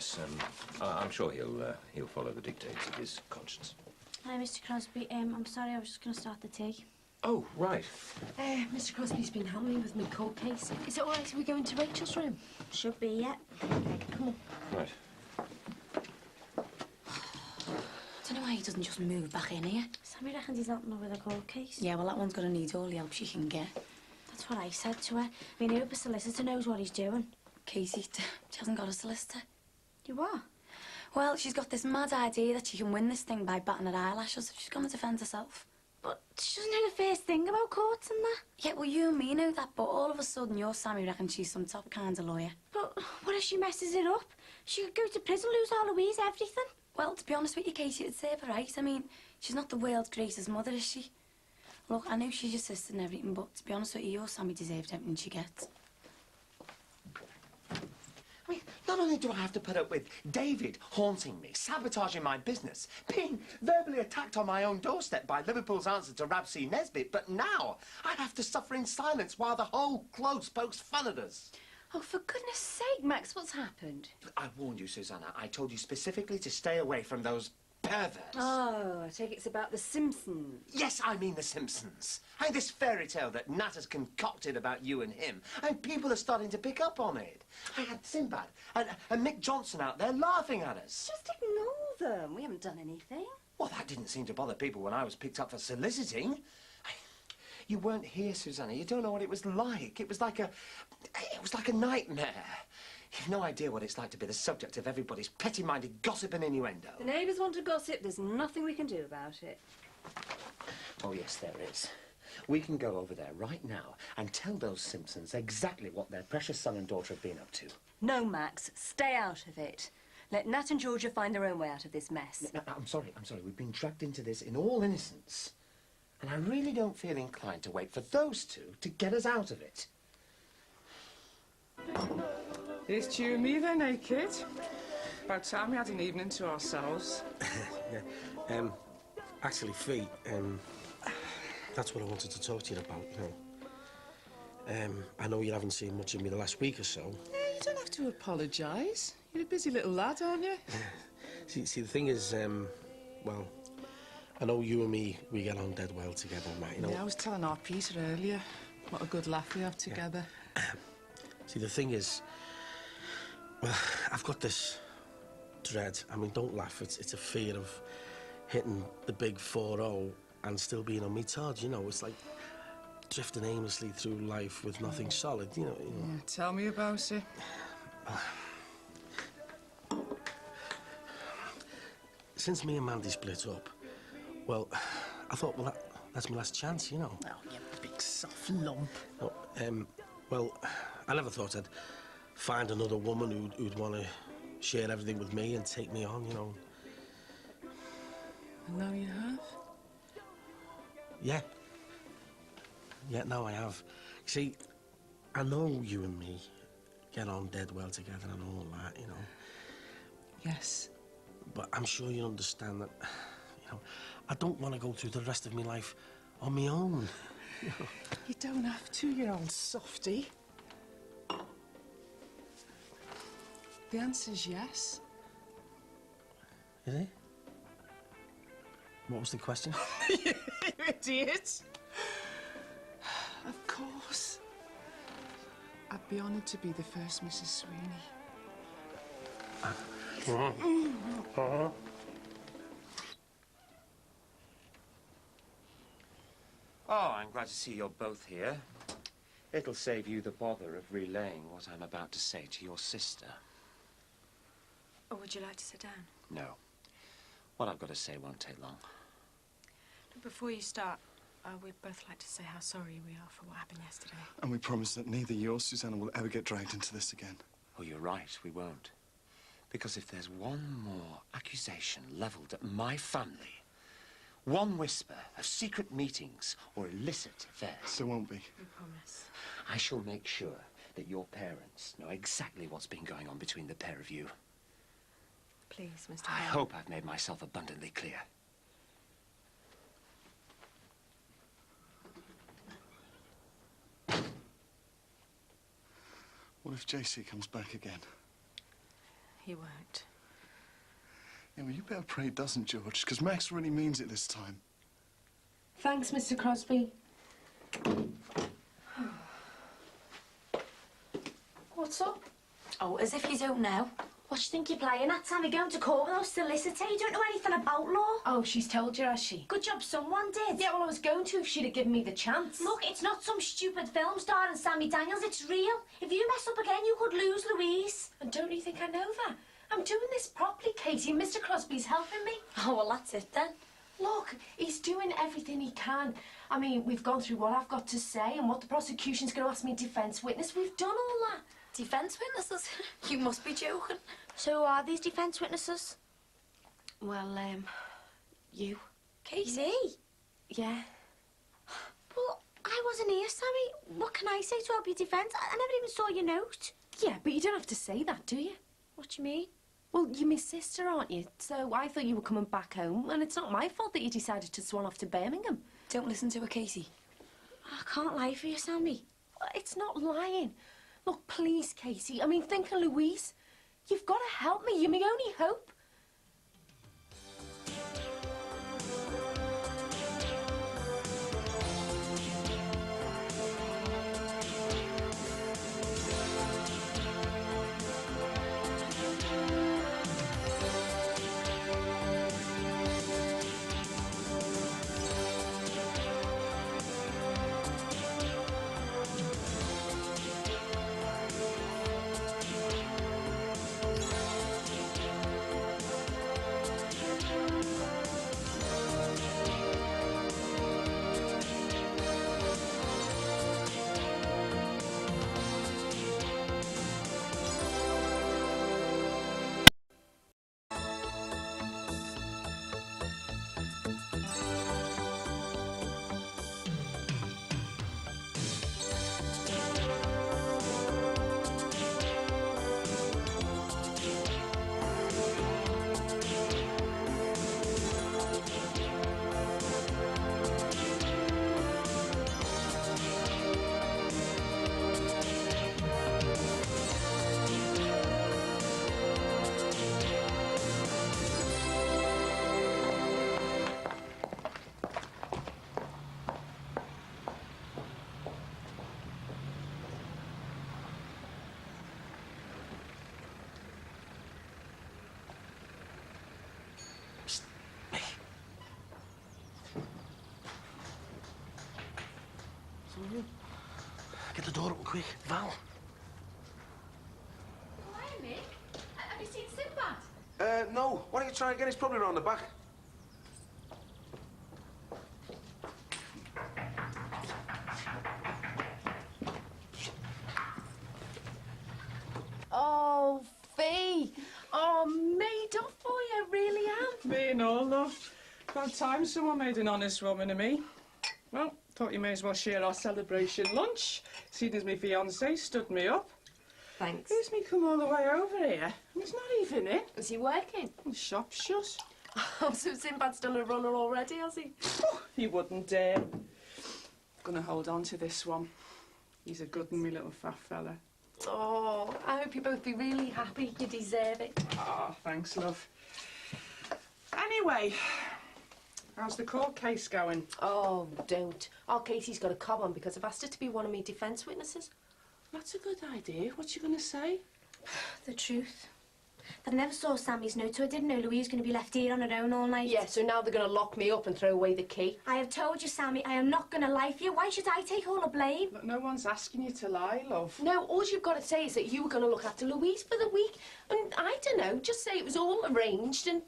I'm sure he'll follow the dictates of his conscience. Hi, Mr. Crosby. I'm sorry, I was just going to start the tea. Oh, right. Mr. Crosby's been helping me with my cold case. Is it all right if we go into Rachel's room? Should be, yeah. Come on. Right. I don't know why he doesn't just move back in here. Sammy reckons he's helping her with a cold case. Yeah, well, that one's going to need all the help she can get. That's what I said to her. I mean, I hope a solicitor knows what he's doing. Casey, she hasn't got a solicitor. You what? Well, she's got this mad idea that she can win this thing by batting her eyelashes. She's going to defend herself. But she doesn't know the first thing about courts and that. Yeah, well, you and me know that, but all of a sudden your Sammy reckons she's some top kind of lawyer. But what if she messes it up? She could go to prison, lose all Louise, everything. Well, to be honest with you, Casey, it'd serve her right. I mean, she's not the world's greatest mother, is she? Look, I know she's your sister and everything, but to be honest with you, your Sammy deserves everything she gets. I mean, not only do I have to put up with David haunting me, sabotaging my business, being verbally attacked on my own doorstep by Liverpool's answer to Rab C. Nesbitt, but now I have to suffer in silence while the whole close pokes fun at us. Oh, for goodness sake, Max, what's happened? I warned you, Susanna. I told you specifically to stay away from those perverts. Oh, I take it's about the Simpsons. Yes, I mean the Simpsons. And this fairy tale that Nat has concocted about you and him. And people are starting to pick up on it. I had Sinbad and Mick Johnson out there laughing at us. Just ignore them. We haven't done anything. Well, that didn't seem to bother people when I was picked up for soliciting. You weren't here, Susanna. You don't know what it was like. It was like a nightmare. You've no idea what it's like to be the subject of everybody's petty-minded gossip and innuendo. The neighbours want to gossip. There's nothing we can do about it. Oh, yes, there is. We can go over there right now and tell those Simpsons exactly what their precious son and daughter have been up to. No, Max. Stay out of it. Let Nat and Georgia find their own way out of this mess. No, I'm sorry. We've been dragged into this in all innocence. And I really don't feel inclined to wait for those two to get us out of it. It's you and me then, eh, kid? About time we had an evening to ourselves. Yeah. Actually, Fee, that's what I wanted to talk to you about, you know. I know you haven't seen much of me the last week or so. Yeah, you don't have to apologise. You're a busy little lad, aren't you? See, the thing is, well, I know you and me, we get on dead well together, Matt, you know. Yeah, I was telling our Peter earlier what a good laugh we have together. Yeah. See, the thing is, well, I've got this dread. I mean, don't laugh. It's a fear of hitting the big 4-0 and still being on me Todd, you know. It's like drifting aimlessly through life with nothing solid, you know. Yeah, tell me about it. Since me and Mandy split up, well, I thought, well, that's my last chance, you know. Oh, you big soft lump. No, well, I never thought I'd find another woman who'd want to share everything with me and take me on, you know. And now you have? Yeah. Yeah, now I have. See, I know you and me get on dead well together and all that, you know. Yes. But I'm sure you understand that, you know, I don't want to go through the rest of my life on my own. You know? You don't have to, you old softy. The answer's yes. Is it? What was the question? You idiot! Of course. I'd be honoured to be the first Mrs. Sweeney. Oh, I'm glad to see you're both here. It'll save you the bother of relaying what I'm about to say to your sister. Or would you like to sit down? No. What I've got to say won't take long. Before you start, we'd both like to say how sorry we are for what happened yesterday. And we promise that neither you or Susanna will ever get dragged into this again. Oh, you're right, we won't. Because if there's one more accusation levelled at my family, one whisper of secret meetings or illicit affairs... There won't be. We promise. I shall make sure that your parents know exactly what's been going on between the pair of you. Please, Mr. I Hale. hope I've made myself abundantly clear. What if JC comes back again? He won't. Yeah, well, you better pray he doesn't, George, because Max really means it this time. Thanks, Mr. Crosby. What's up? Oh, as if you don't know. What do you think you're playing at, Sammy? Going to court with no solicitor? You don't know anything about law. Oh, she's told you, has she? Good job someone did. Yeah, well, I was going to if she'd have given me the chance. Look, it's not some stupid film star and Sammy Daniels. It's real. If you mess up again, you could lose Louise. And don't you think I know that? I'm doing this properly, Katie, and Mr. Crosby's helping me. Oh, well, that's it then. Look, he's doing everything he can. I mean, we've gone through what I've got to say and what the prosecution's going to ask me defence witness. We've done all that. Defence witnesses? You must be joking. So who are these defence witnesses? Well, you. Katie? Me? Yeah. Well, I wasn't here, Sammy. What can I say to help your defence? I never even saw your note. Yeah, but you don't have to say that, do you? What do you mean? Well, you're my sister, aren't you? So I thought you were coming back home, and it's not my fault that you decided to swan off to Birmingham. Don't listen to her, Katie. I can't lie for you, Sammy. It's not lying. Look, please, Katie. I mean, think of Louise. You've got to help me. You're my only hope. Get the door open quick, Val. Why, Mick? Have you seen Sinbad? No. Why don't you try again? He's probably around the back. Oh, Fee. Oh, made up for you, I really am. Me and all, love. About time someone made an honest woman of me. Well, thought you may as well share our celebration lunch, seeing as my fiancé stood me up. Thanks. Here's me come all the way over here, and he's not even in. Is he working? The shop's shut. Oh, so Sinbad's done a runner already, has he? Oh, he wouldn't dare. Gonna hold on to this one. He's a good one, me little fat fella. Oh, I hope you both be really happy. You deserve it. Oh, thanks, love. Anyway, how's the court case going? Oh, don't. Our Katie's got a cob on because I've asked her to be one of me defence witnesses. That's a good idea. What you going to say? The truth. That I never saw Sammy's note, so I didn't know Louise was going to be left here on her own all night. Yeah, so now they're going to lock me up and throw away the key. I have told you, Sammy, I am not going to lie for you. Why should I take all the blame? Look, no one's asking you to lie, love. No, all you've got to say is that you were going to look after Louise for the week. And I don't know, just say it was all arranged and...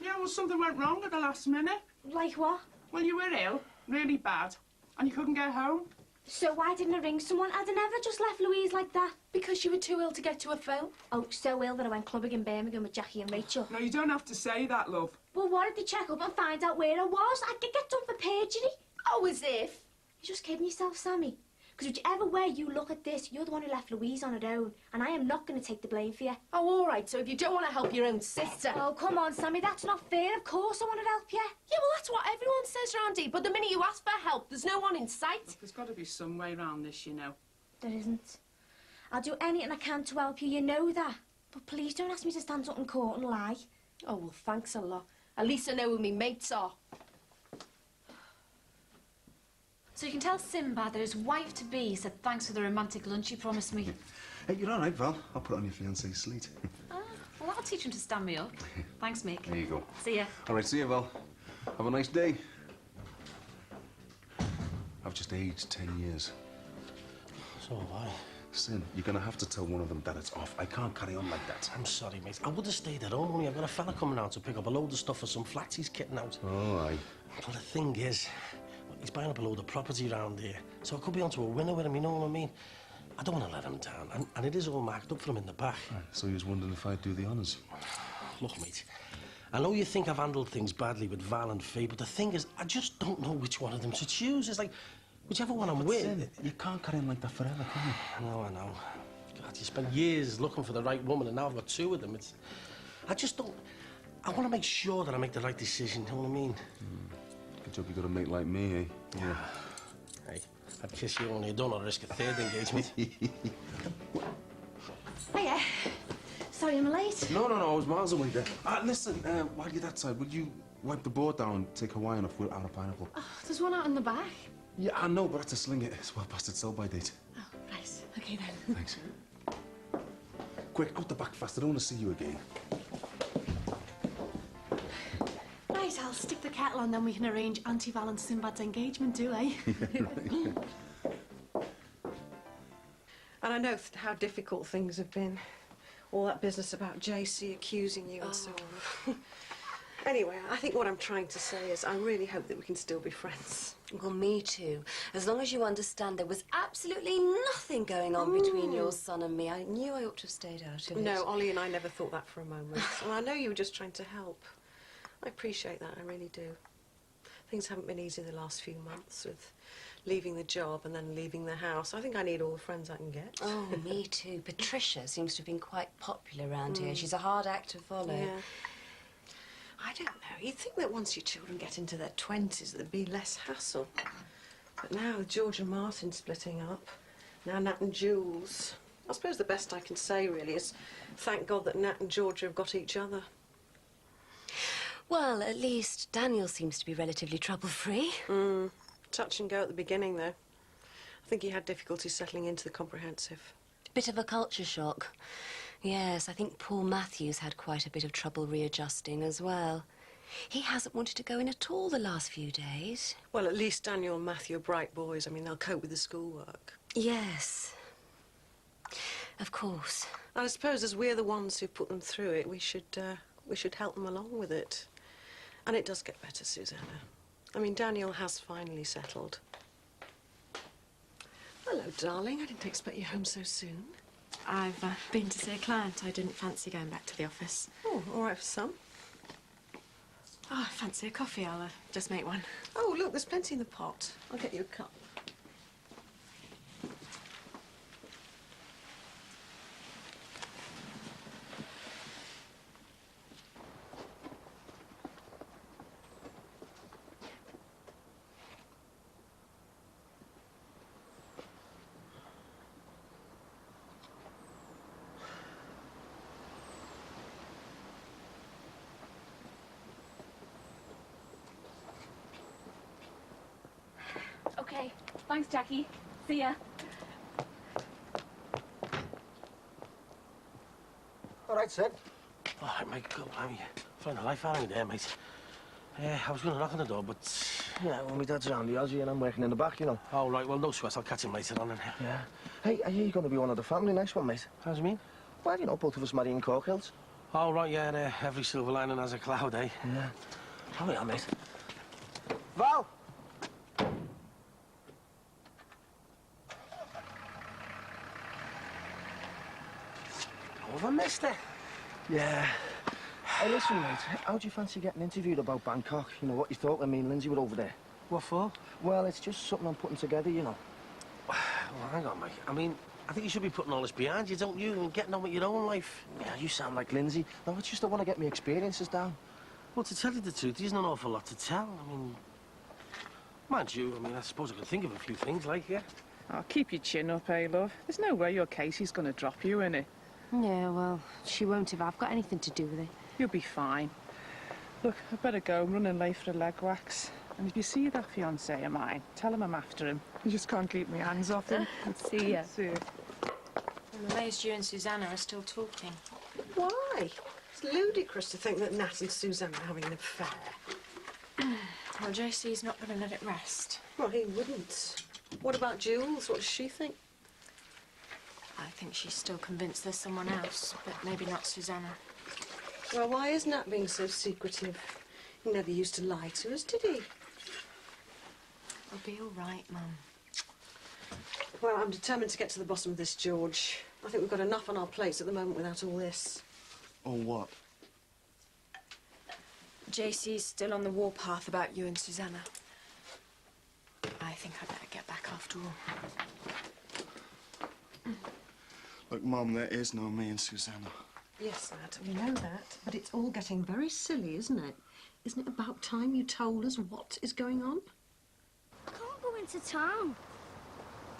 Yeah, well, something went wrong at the last minute. Like what? Well, you were ill, really bad, and you couldn't get home. So why didn't I ring someone? I'd have never just left Louise like that. Because you were too ill to get to a phone. Oh, so ill that I went clubbing in Birmingham with Jackie and Rachel. No, you don't have to say that, love. Well, what did they check up and find out where I was? I could get done for perjury. Oh, as if. You're just kidding yourself, Sammy. Because whichever way you look at this, you're the one who left Louise on her own. And I am not going to take the blame for you. Oh, all right, so if you don't want to help your own sister... Oh, come on, Sammy, that's not fair. Of course I want to help you. Yeah, well, that's what everyone says round here. But the minute you ask for help, there's no one in sight. Look, there's got to be some way round this, you know. There isn't. I'll do anything I can to help you, you know that. But please don't ask me to stand up in court and lie. Oh, well, thanks a lot. At least I know who me mates are. So you can tell Sinbad that his wife-to-be said thanks for the romantic lunch he promised me. Hey, you're all right, Val. I'll put it on your fiancé's slate. Ah, well, that'll teach him to stand me up. Thanks, Mick. There you go. See ya. All right, see you, Val. Have a nice day. I've just aged 10 years. So have I. Sin, you're going to have to tell one of them that it's off. I can't carry on like that. I'm sorry, mate. I would have stayed at home, only I've got a fella coming out to pick up a load of stuff for some flats he's kitting out. Oh, aye. But the thing is, he's buying up a load of property around here, so I could be onto a winner with him, you know what I mean? I don't want to let him down, and it is all marked up for him in the back. Right, so he was wondering if I'd do the honours. Look, mate, I know you think I've handled things badly with Val and Faye, but the thing is, I just don't know which one of them to choose. It's like, whichever one I'm with... Sin, you can't carry on like that forever, can you? No, I know. God, you spent years looking for the right woman, and now I've got two of them. I just don't... I want to make sure that I make the right decision, you know what I mean? Good job you got a mate like me, eh? Yeah. Hey, I'd kiss you only done or risk a third engagement. Hiya. Sorry I'm late. No, I was miles away there. Listen, while you're that side, would you wipe the board down and take Hawaiian off without a pineapple? Oh, there's one out in the back. Yeah, I know, but I had to sling it. It's well past its sell-by date. Oh, right. Okay, then. Thanks. Quick, out the back fast. I don't want to see you again. Right, I'll stick the kettle on, then we can arrange Auntie Val and Sinbad's engagement too, eh? And I know how difficult things have been. All that business about JC accusing you and so on. Anyway, I think what I'm trying to say is I really hope that we can still be friends. Well, me too. As long as you understand there was absolutely nothing going on between your son and me. I knew I ought to have stayed out of it. No, Ollie and I never thought that for a moment. And I know you were just trying to help. I appreciate that, I really do. Things haven't been easy the last few months with leaving the job and then leaving the house. I think I need all the friends I can get. Oh, me too. Patricia seems to have been quite popular around here. She's a hard act to follow. Yeah. I don't know. You'd think that once your children get into their 20s, there'd be less hassle. But now with George and Martin splitting up, now Nat and Jules, I suppose the best I can say, really, is thank God that Nat and George have got each other. Well, at least Daniel seems to be relatively trouble-free. Touch and go at the beginning, though. I think he had difficulty settling into the comprehensive. Bit of a culture shock. Yes, I think Paul Matthews had quite a bit of trouble readjusting as well. He hasn't wanted to go in at all the last few days. Well, at least Daniel and Matthew are bright boys. I mean, they'll cope with the schoolwork. Yes. Of course. I suppose as we're the ones who put them through it, we should help them along with it. And it does get better, Susanna. I mean, Daniel has finally settled. Hello, darling. I didn't expect you home so soon. I've been to see a client. I didn't fancy going back to the office. Oh, all right for some. Oh, I fancy a coffee. I'll just make one. Oh, look, there's plenty in the pot. I'll get you a cup. Thanks, Jackie. See ya. All right, Sid. All right, mate. Good. I mean, find the life out of me there, mate. I was going to knock on the door, but... Yeah, well, my dad's around the Aussie and I'm working in the back, you know. Oh, right. Well, no sweat. I'll catch him later on. Yeah. Hey, I hear you're going to be one of the family next one, mate. How do you mean? Well, you know, both of us marrying Cork Hills. Oh, right, yeah. Every silver lining has a cloud, eh? Yeah. Oh, yeah, mate. Val! Over, mister. Yeah. Hey, listen, mate. How do you fancy getting interviewed about Bangkok? You know, what you thought when me and Lindsay were over there? What for? Well, it's just something I'm putting together, you know. Well, hang on, mate. I mean, I think you should be putting all this behind you, don't you? And getting on with your own life. Yeah, you sound like Lindsay. No, it's just I want to get my experiences down. Well, to tell you the truth, there's not an awful lot to tell. I mean... Mind you, I suppose I can think of a few things, like, yeah. Oh, keep your chin up, eh, love? There's no way your Casey's going to drop you, innit? Yeah, well, she won't if I've got anything to do with it. You'll be fine. Look, I better go. I'm running late for a leg wax. And if you see that fiancé of mine, tell him I'm after him. I just can't keep my hands off him. See ya. See ya. I'm amazed you and Susanna are still talking. Why? It's ludicrous to think that Nat and Suzanne are having an affair. Well, JC's not going to let it rest. Well, he wouldn't. What about Jules? What does she think? I think she's still convinced there's someone else, but maybe not Susanna. Well, why is Nat being so secretive? He never used to lie to us, did he? I'll be all right, Mum. Well, I'm determined to get to the bottom of this, George. I think we've got enough on our plates at the moment without all this. Or what? JC's still on the warpath about you and Susanna. I think I'd better get back after all. Look, Mum, there is no me and Susanna. Yes, Nat, we know that. But it's all getting very silly, isn't it? Isn't it about time you told us what is going on? I can't go into town.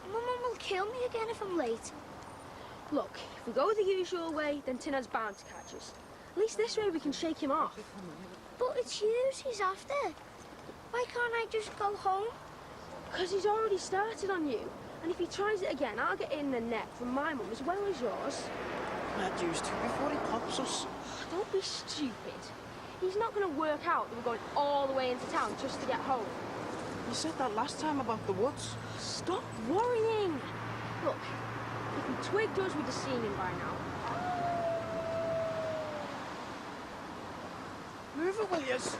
My mum will kill me again if I'm late. Look, if we go the usual way, then Tinner's bound to catch us. At least this way we can shake him off. But it's you he's after. Why can't I just go home? Because he's already started on you. And if he tries it again, I'll get in the neck from my mum as well as yours. Mad used to before he pops us. Don't be stupid. He's not going to work out that we're going all the way into town just to get home. You said that last time about the woods. Stop worrying. Look, if he twigged us, we'd have seen him by now. Move it, will yous?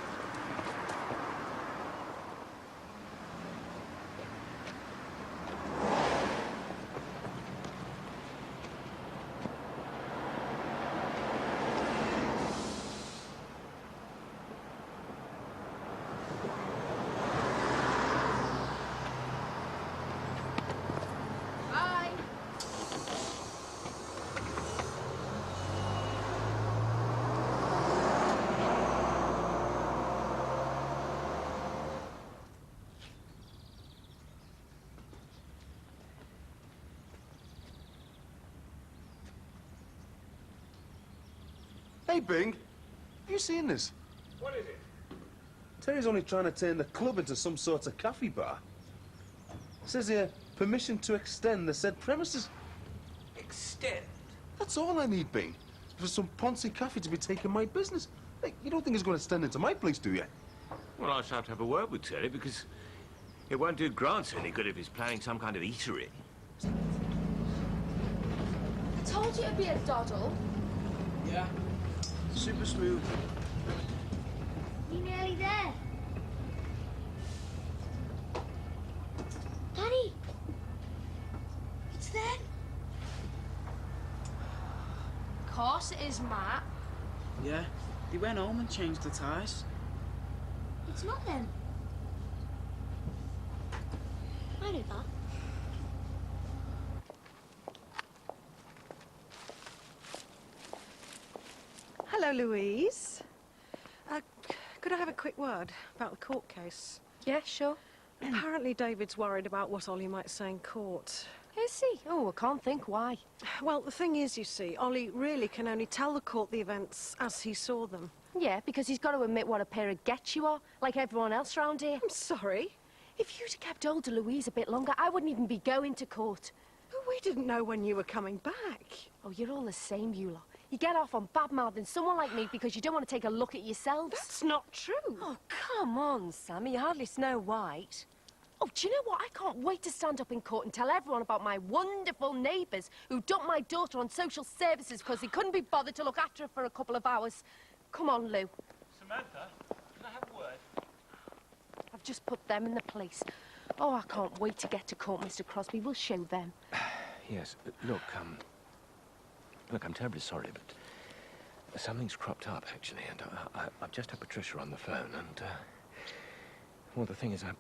Bye. Hey, Bing. Have you seen this? What is it? Terry's only trying to turn the club into some sort of cafe bar. Says here, permission to extend the said premises. Extend? That's all I need, Bing. For some Ponzi cafe to be taking my business. Hey, you don't think it's going to extend into my place, do you? Well, I shall have to have a word with Terry, because it won't do Grant any good if he's planning some kind of eatery. I told you it'd be a doddle. Yeah. Super smooth. You're nearly there. Daddy! It's them. Of course it is, Matt. Yeah. He went home and changed the ties. It's not them. I know that. Hello, Louise. Could I have a quick word about the court case? Yeah, sure. Apparently David's worried about what Ollie might say in court. Is he? Oh, I can't think why. Well, the thing is, you see, Ollie really can only tell the court the events as he saw them. Yeah, because he's got to admit what a pair of gets you are, like everyone else round here. I'm sorry. If you'd kept older Louise a bit longer, I wouldn't even be going to court. But we didn't know when you were coming back. Oh, you're all the same, you lot. You get off on bad-mouthing someone like me because you don't want to take a look at yourselves. That's not true. Oh, come on, Sammy. You're hardly Snow White. Oh, do you know what? I can't wait to stand up in court and tell everyone about my wonderful neighbours who dumped my daughter on social services because they couldn't be bothered to look after her for a couple of hours. Come on, Lou. Samantha, can I have a word? I've just put them in the place. Oh, I can't wait to get to court, Mr. Crosby. We'll show them. Yes, look, I'm terribly sorry, but something's cropped up, actually, and I've just had Patricia on the phone, and, well, the thing is, I'm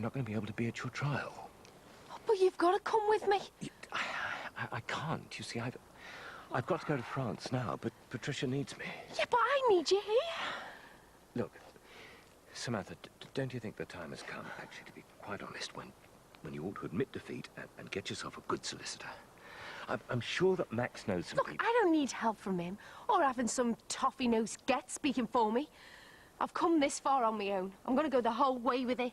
not going to be able to be at your trial. Oh, but you've got to come with me. I can't. You see, I've got to go to France now, but Patricia needs me. Yeah, but I need you here. Look, Samantha, don't you think the time has come, actually, to be quite honest, when you ought to admit defeat and get yourself a good solicitor? I'm sure that Max knows some people. Look, I don't need help from him, or having some toffee-nosed get speaking for me. I've come this far on my own. I'm going to go the whole way with it.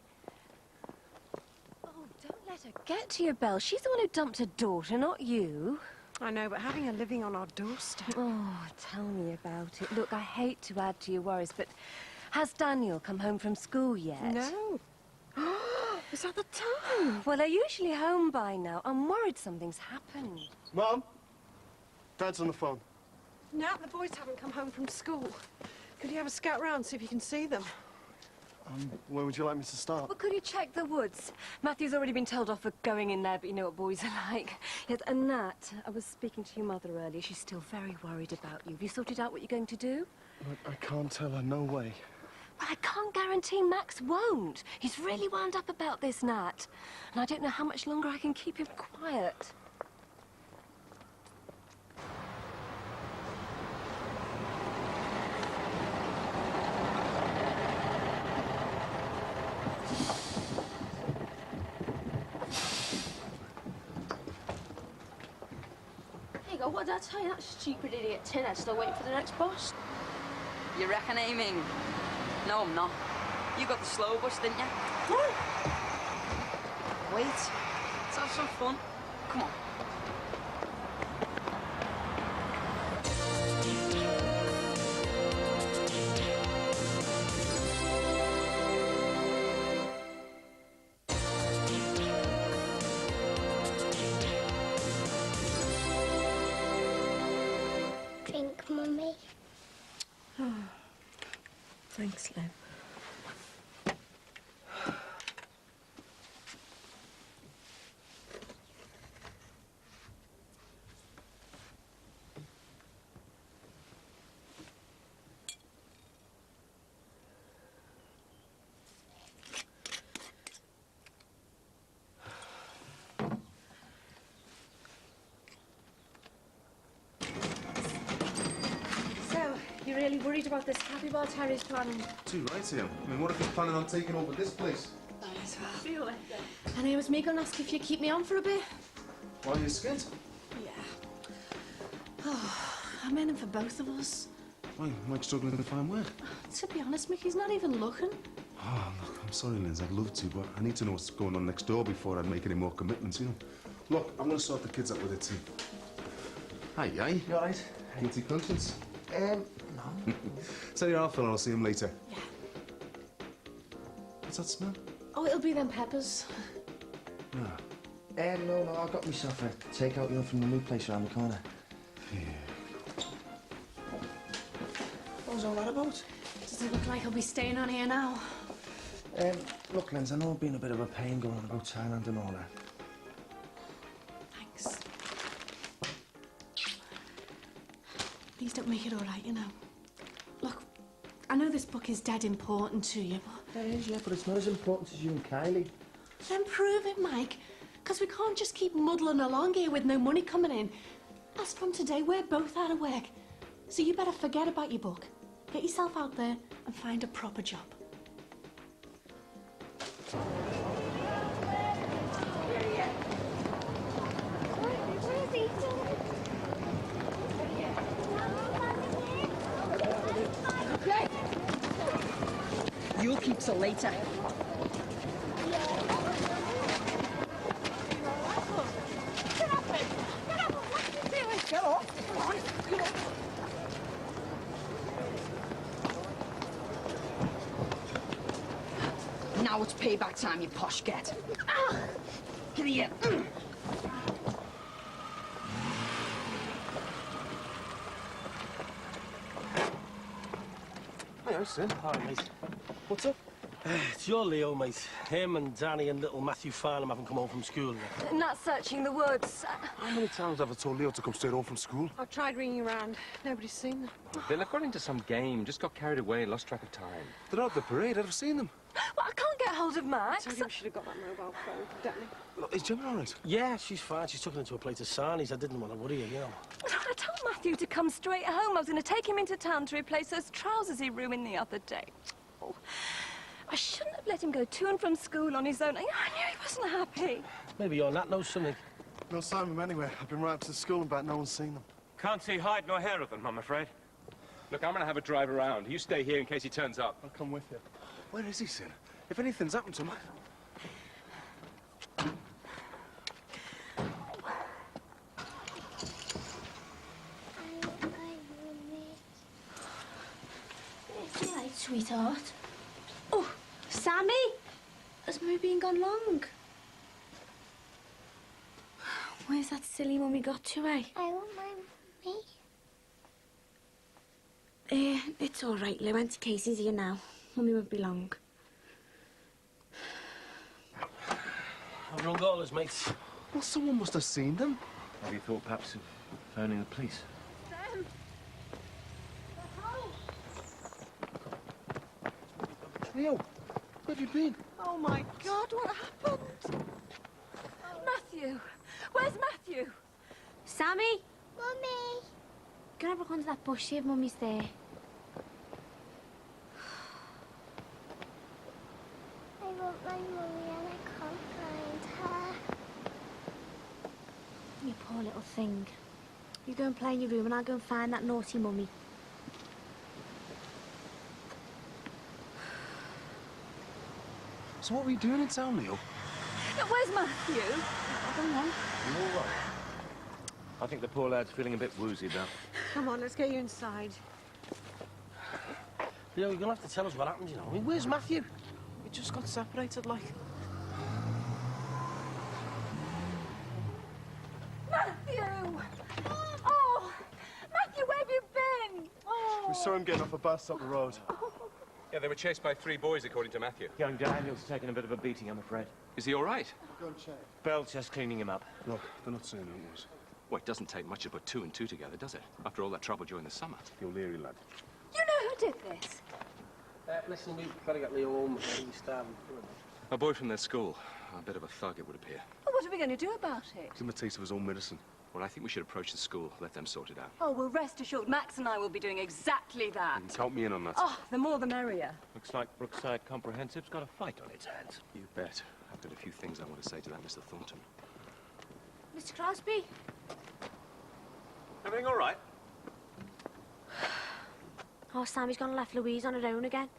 Oh, don't let her get to you, Belle. She's the one who dumped her daughter, not you. I know, but having her living on our doorstep... Oh, tell me about it. Look, I hate to add to your worries, but has Daniel come home from school yet? No. Is that the time? Well, they're usually home by now. I'm worried something's happened. Mum? Dad's on the phone. No, the boys haven't come home from school. Could you have a scout round, see if you can see them? Where would you like me to start? Well, could you check the woods? Matthew's already been told off for going in there, but you know what boys are like. Yes, and Nat, I was speaking to your mother earlier. She's still very worried about you. Have you sorted out what you're going to do? I can't tell her, no way. Well, I can't guarantee Max won't. He's really wound up about this, Nat. And I don't know how much longer I can keep him quiet. There you go. What did I tell you? That stupid idiot Tinhead's still waiting for the next bus. You reckon, Amy? No, I'm not. You got the slow bus, didn't you? Wait. Let's have some fun. Come on. Drink, Mummy. Oh, thanks, Lou. You're really worried about this capybara Terry's planning? Too right here. I mean, what if he's planning on taking over this place? I feel it. And I was me going to ask if you keep me on for a bit. Why are you scared? Yeah. Oh, I'm in it for both of us. Why, Mike's struggling to find work. To be honest, Mickey's not even looking. Oh, look, I'm sorry, Linz, I'd love to, but I need to know what's going on next door before I'd make any more commitments, you know. Look, I'm going to sort the kids out with it, too. Hi, you all right? Guilty conscience? No. Tell your fella I'll see him later. Yeah. What's that smell? Oh, it'll be them peppers. No. No, I got myself a takeout, you know, from the new place around the corner. Yeah. What was all that about? Does it look like I'll be staying on here now? Look, Linz, I know I've been a bit of a pain going on about Thailand and all that. Thanks. Please don't make it all right, you know. Look, I know this book is dead important to you, but... It is, yeah, but it's not as important as you and Kylie. Then prove it, Mike. Because we can't just keep muddling along here with no money coming in. As from today, we're both out of work. So you better forget about your book. Get yourself out there and find a proper job. You'll keep till later. payback time, you posh get. Ah! Get here. Hey, Sid. Hi, mate. What's up? It's your Leo, mate. Him and Danny and little Matthew Farnham haven't come home from school yet. Not searching the woods. How many times have I told Leo to come straight home from school? I've tried ringing around. Nobody's seen them. They'll have got into some game, just got carried away, lost track of time. They're out at the parade. I'd have seen them. Well, I can't get hold of Max. I told you we should have got that mobile phone, definitely. Look, is Gemma all right? Yeah, she's fine. She's tucking into a plate of sarnies. I didn't want to worry her, you know. I told Matthew to come straight home. I was going to take him into town to replace those trousers he ruined the other day. Oh, I shouldn't have let him go to and from school on his own. I knew he wasn't happy. Maybe your Nat knows something. No sign of them anywhere. I've been right up to the school and back. No one's seen them. Can't see hide nor hair of them, I'm afraid. Look, I'm gonna have a drive around. You stay here in case he turns up. I'll come with you. Where is he, Sid? If anything's happened to him, It's all right, sweetheart. Oh, Sammy! Has Mummy been gone long? Where's that silly Mummy got to, eh? I want my Mummy. It's all right, Lou. Auntie Casey's here now. Mummy won't be long. I've rung all his mates. Well, someone must have seen them. Have you thought perhaps of phoning the police? Sam! Leo, where have you been? Oh, my God, what happened? Matthew! Where's Matthew? Sammy! Mummy! Can I have a look under that bush, see if Mummy's there? I want my Mummy and I can't find her. You poor little thing. You go and play in your room and I'll go and find that naughty Mummy. So what were you doing in town, Leo? Where's Matthew? I don't know. You all right? I think the poor lad's feeling a bit woozy, Belle. Come on, let's get you inside. Leo, you're gonna have to tell us what happened, you know. I mean, where's Matthew? We just got separated, like. Matthew! Oh! Matthew, where have you been? Oh! We saw him getting off a bus up the road. Yeah, they were chased by 3 boys, according to Matthew. Young Daniel's taken a bit of a beating, I'm afraid. Is he all right? Go and check. Belle's just cleaning him up. Look, they're not saying who it was. Well, it doesn't take much to put 2 and 2 together, does it? After all that trouble during the summer. The O'Leary lad. You know who did this? Listen, we've got to get Leo home before we start. A boy from their school. A bit of a thug, it would appear. Well, what are we going to do about it? Give him a taste of his own medicine. Well, I think we should approach the school, let them sort it out. Oh, well, rest assured, Max and I will be doing exactly that. You can count me in on that. Oh, the more the merrier. Looks like Brookside Comprehensive's got a fight on its hands. You bet. I've got a few things I want to say to that Mr. Thornton. Mr. Crosby? Everything all right? Oh, Sammy's gone and left Louise on her own again.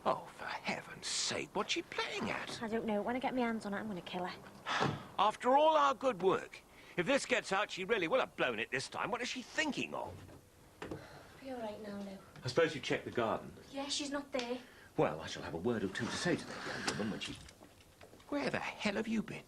Oh, for heaven's sake, what's she playing at? I don't know. When I get my hands on her, I'm going to kill her. After all our good work, if this gets out, she really will have blown it this time. What is she thinking of? Be all right now, Lou. I suppose you checked the garden. Yeah, she's not there. Well, I shall have a word or two to say to that young woman when she's... Where the hell have you been?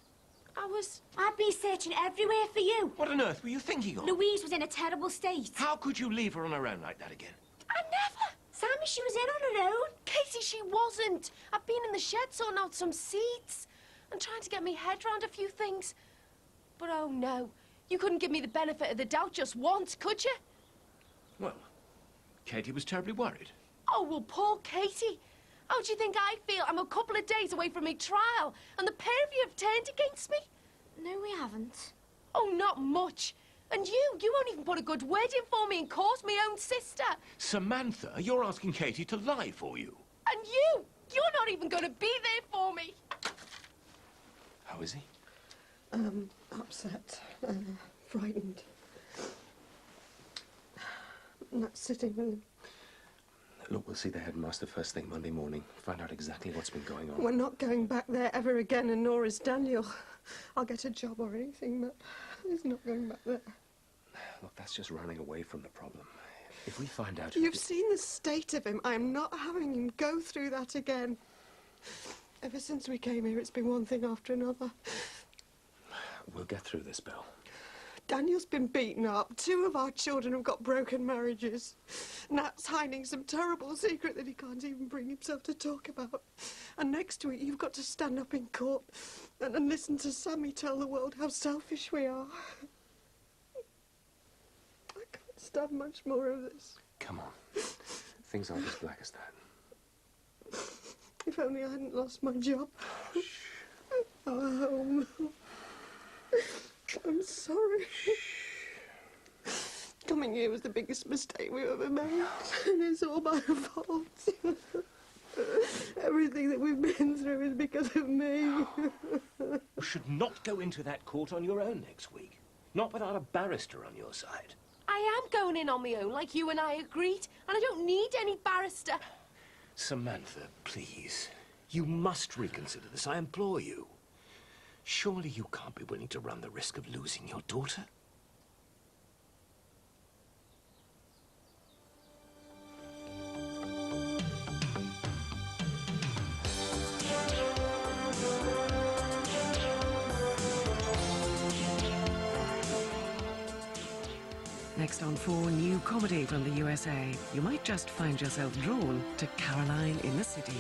I've been searching everywhere for you. What on earth were you thinking of? Louise was in a terrible state. How could you leave her on her own like that again? I never. Sammy, she was in on her own. Casey, she wasn't. I've been in the shed sorting out some seeds and trying to get my head round a few things. But oh no, you couldn't give me the benefit of the doubt just once, could you? Well, Katie was terribly worried. Oh, well, poor Katie. How do you think I feel? I'm a couple of days away from my trial, and the pair of you have turned against me. No, we haven't. Oh, not much. And you won't even put a good word in for me and course my own sister. Samantha, you're asking Katie to lie for you. And you're not even going to be there for me. How is he? Upset, frightened. Not sitting with him. Look, we'll see the headmaster first thing Monday morning. Find out exactly what's been going on. We're not going back there ever again, and nor is Daniel. I'll get a job or anything, but he's not going back there. Look, that's just running away from the problem. If we find out... You've seen the state of him. I'm not having him go through that again. Ever since we came here, it's been one thing after another. We'll get through this, Belle. Daniel's been beaten up. 2 of our children have got broken marriages. Nat's hiding some terrible secret that he can't even bring himself to talk about. And next to it, you've got to stand up in court and listen to Sammy tell the world how selfish we are. I can't stand much more of this. Come on. Things aren't as black as that. If only I hadn't lost my job. Our home. I'm sorry. Coming here was the biggest mistake we've ever made. And it's all my fault. Everything that we've been through is because of me. You should not go into that court on your own next week. Not without a barrister on your side. I am going in on my own, like you and I agreed, and I don't need any barrister. Samantha, please. You must reconsider this, I implore you. Surely you can't be willing to run the risk of losing your daughter? Next on 4, new comedy from the USA. You might just find yourself drawn to Caroline in the City.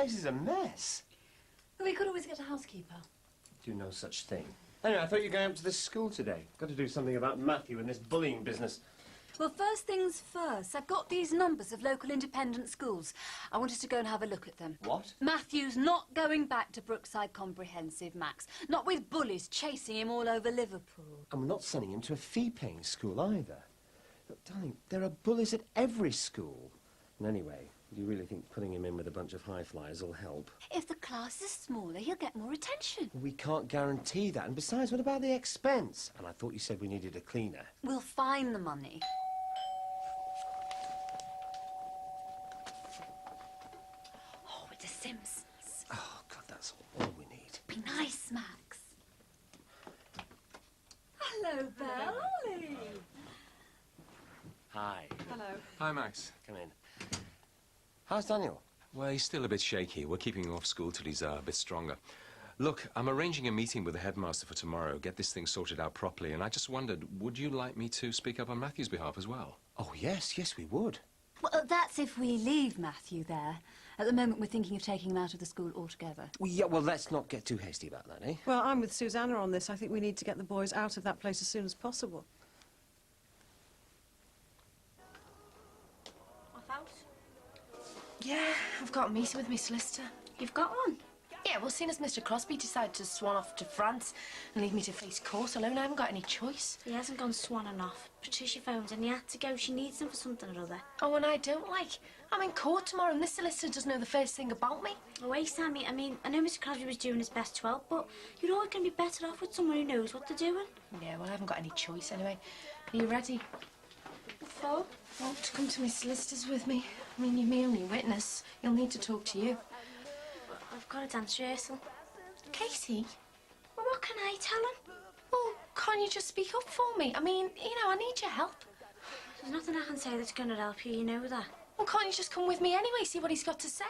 This is a mess. We could always get a housekeeper. Do no such thing. Anyway, I thought you were going up to the school today. Got to do something about Matthew and this bullying business. Well, first things first. I've got these numbers of local independent schools. I wanted to go and have a look at them. What? Matthew's not going back to Brookside Comprehensive, Max. Not with bullies chasing him all over Liverpool. And we're not sending him to a fee-paying school either. Look, darling, there are bullies at every school. And anyway, do you really think putting him in with a bunch of high flyers will help? If the class is smaller, he'll get more attention. We can't guarantee that. And besides, what about the expense? And I thought you said we needed a cleaner. We'll find the money. Oh, with the Simpsons. Oh, God, that's all we need. Be nice, Max. Hello, Belle. Hi. Hello. Hi, Max. Come in. How's Daniel? Well, he's still a bit shaky. We're keeping him off school till he's a bit stronger. Look, I'm arranging a meeting with the headmaster for tomorrow, get this thing sorted out properly, and I just wondered, would you like me to speak up on Matthew's behalf as well? Oh, yes, we would. Well, that's if we leave Matthew there. At the moment, we're thinking of taking him out of the school altogether. Well, yeah, well, let's not get too hasty about that, eh? Well, I'm with Susanna on this. I think we need to get the boys out of that place as soon as possible. Yeah, I've got a meeting with my solicitor. You've got one? Yeah, well, seeing as Mr. Crosby decided to swan off to France and leave me to face court alone, I haven't got any choice. He hasn't gone swanning off. Patricia phoned and he had to go. She needs him for something or other. Oh, and I don't like. I'm in court tomorrow and this solicitor doesn't know the first thing about me. Oh, wait, Sammy. I mean, I know Mr. Crosby was doing his best to help, but you're always going to be better off with someone who knows what they're doing. Yeah, well, I haven't got any choice anyway. Are you ready? For? Well, to come to my solicitors with me. I mean, you're my only witness. He'll need to talk to you. I've got a dance rehearsal. Katie? Well, what can I tell him? Well, can't you just speak up for me? I mean, you know, I need your help. There's nothing I can say that's going to help you, you know that. Well, can't you just come with me anyway, see what he's got to say?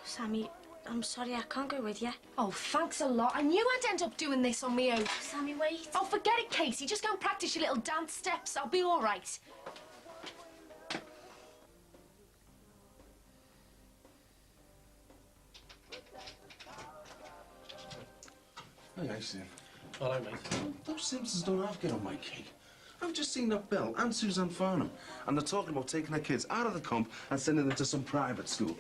Sammy, I'm sorry, I can't go with you. Oh, thanks a lot. I knew I'd end up doing this on my own. Sammy, wait. Oh, forget it, Casey. Just go and practice your little dance steps. I'll be all right. Hey, Sim. All right, mate. Those Simpsons don't have get on my cake. I've just seen that Belle and Suzanne Farnham, and they're talking about taking their kids out of the comp and sending them to some private school.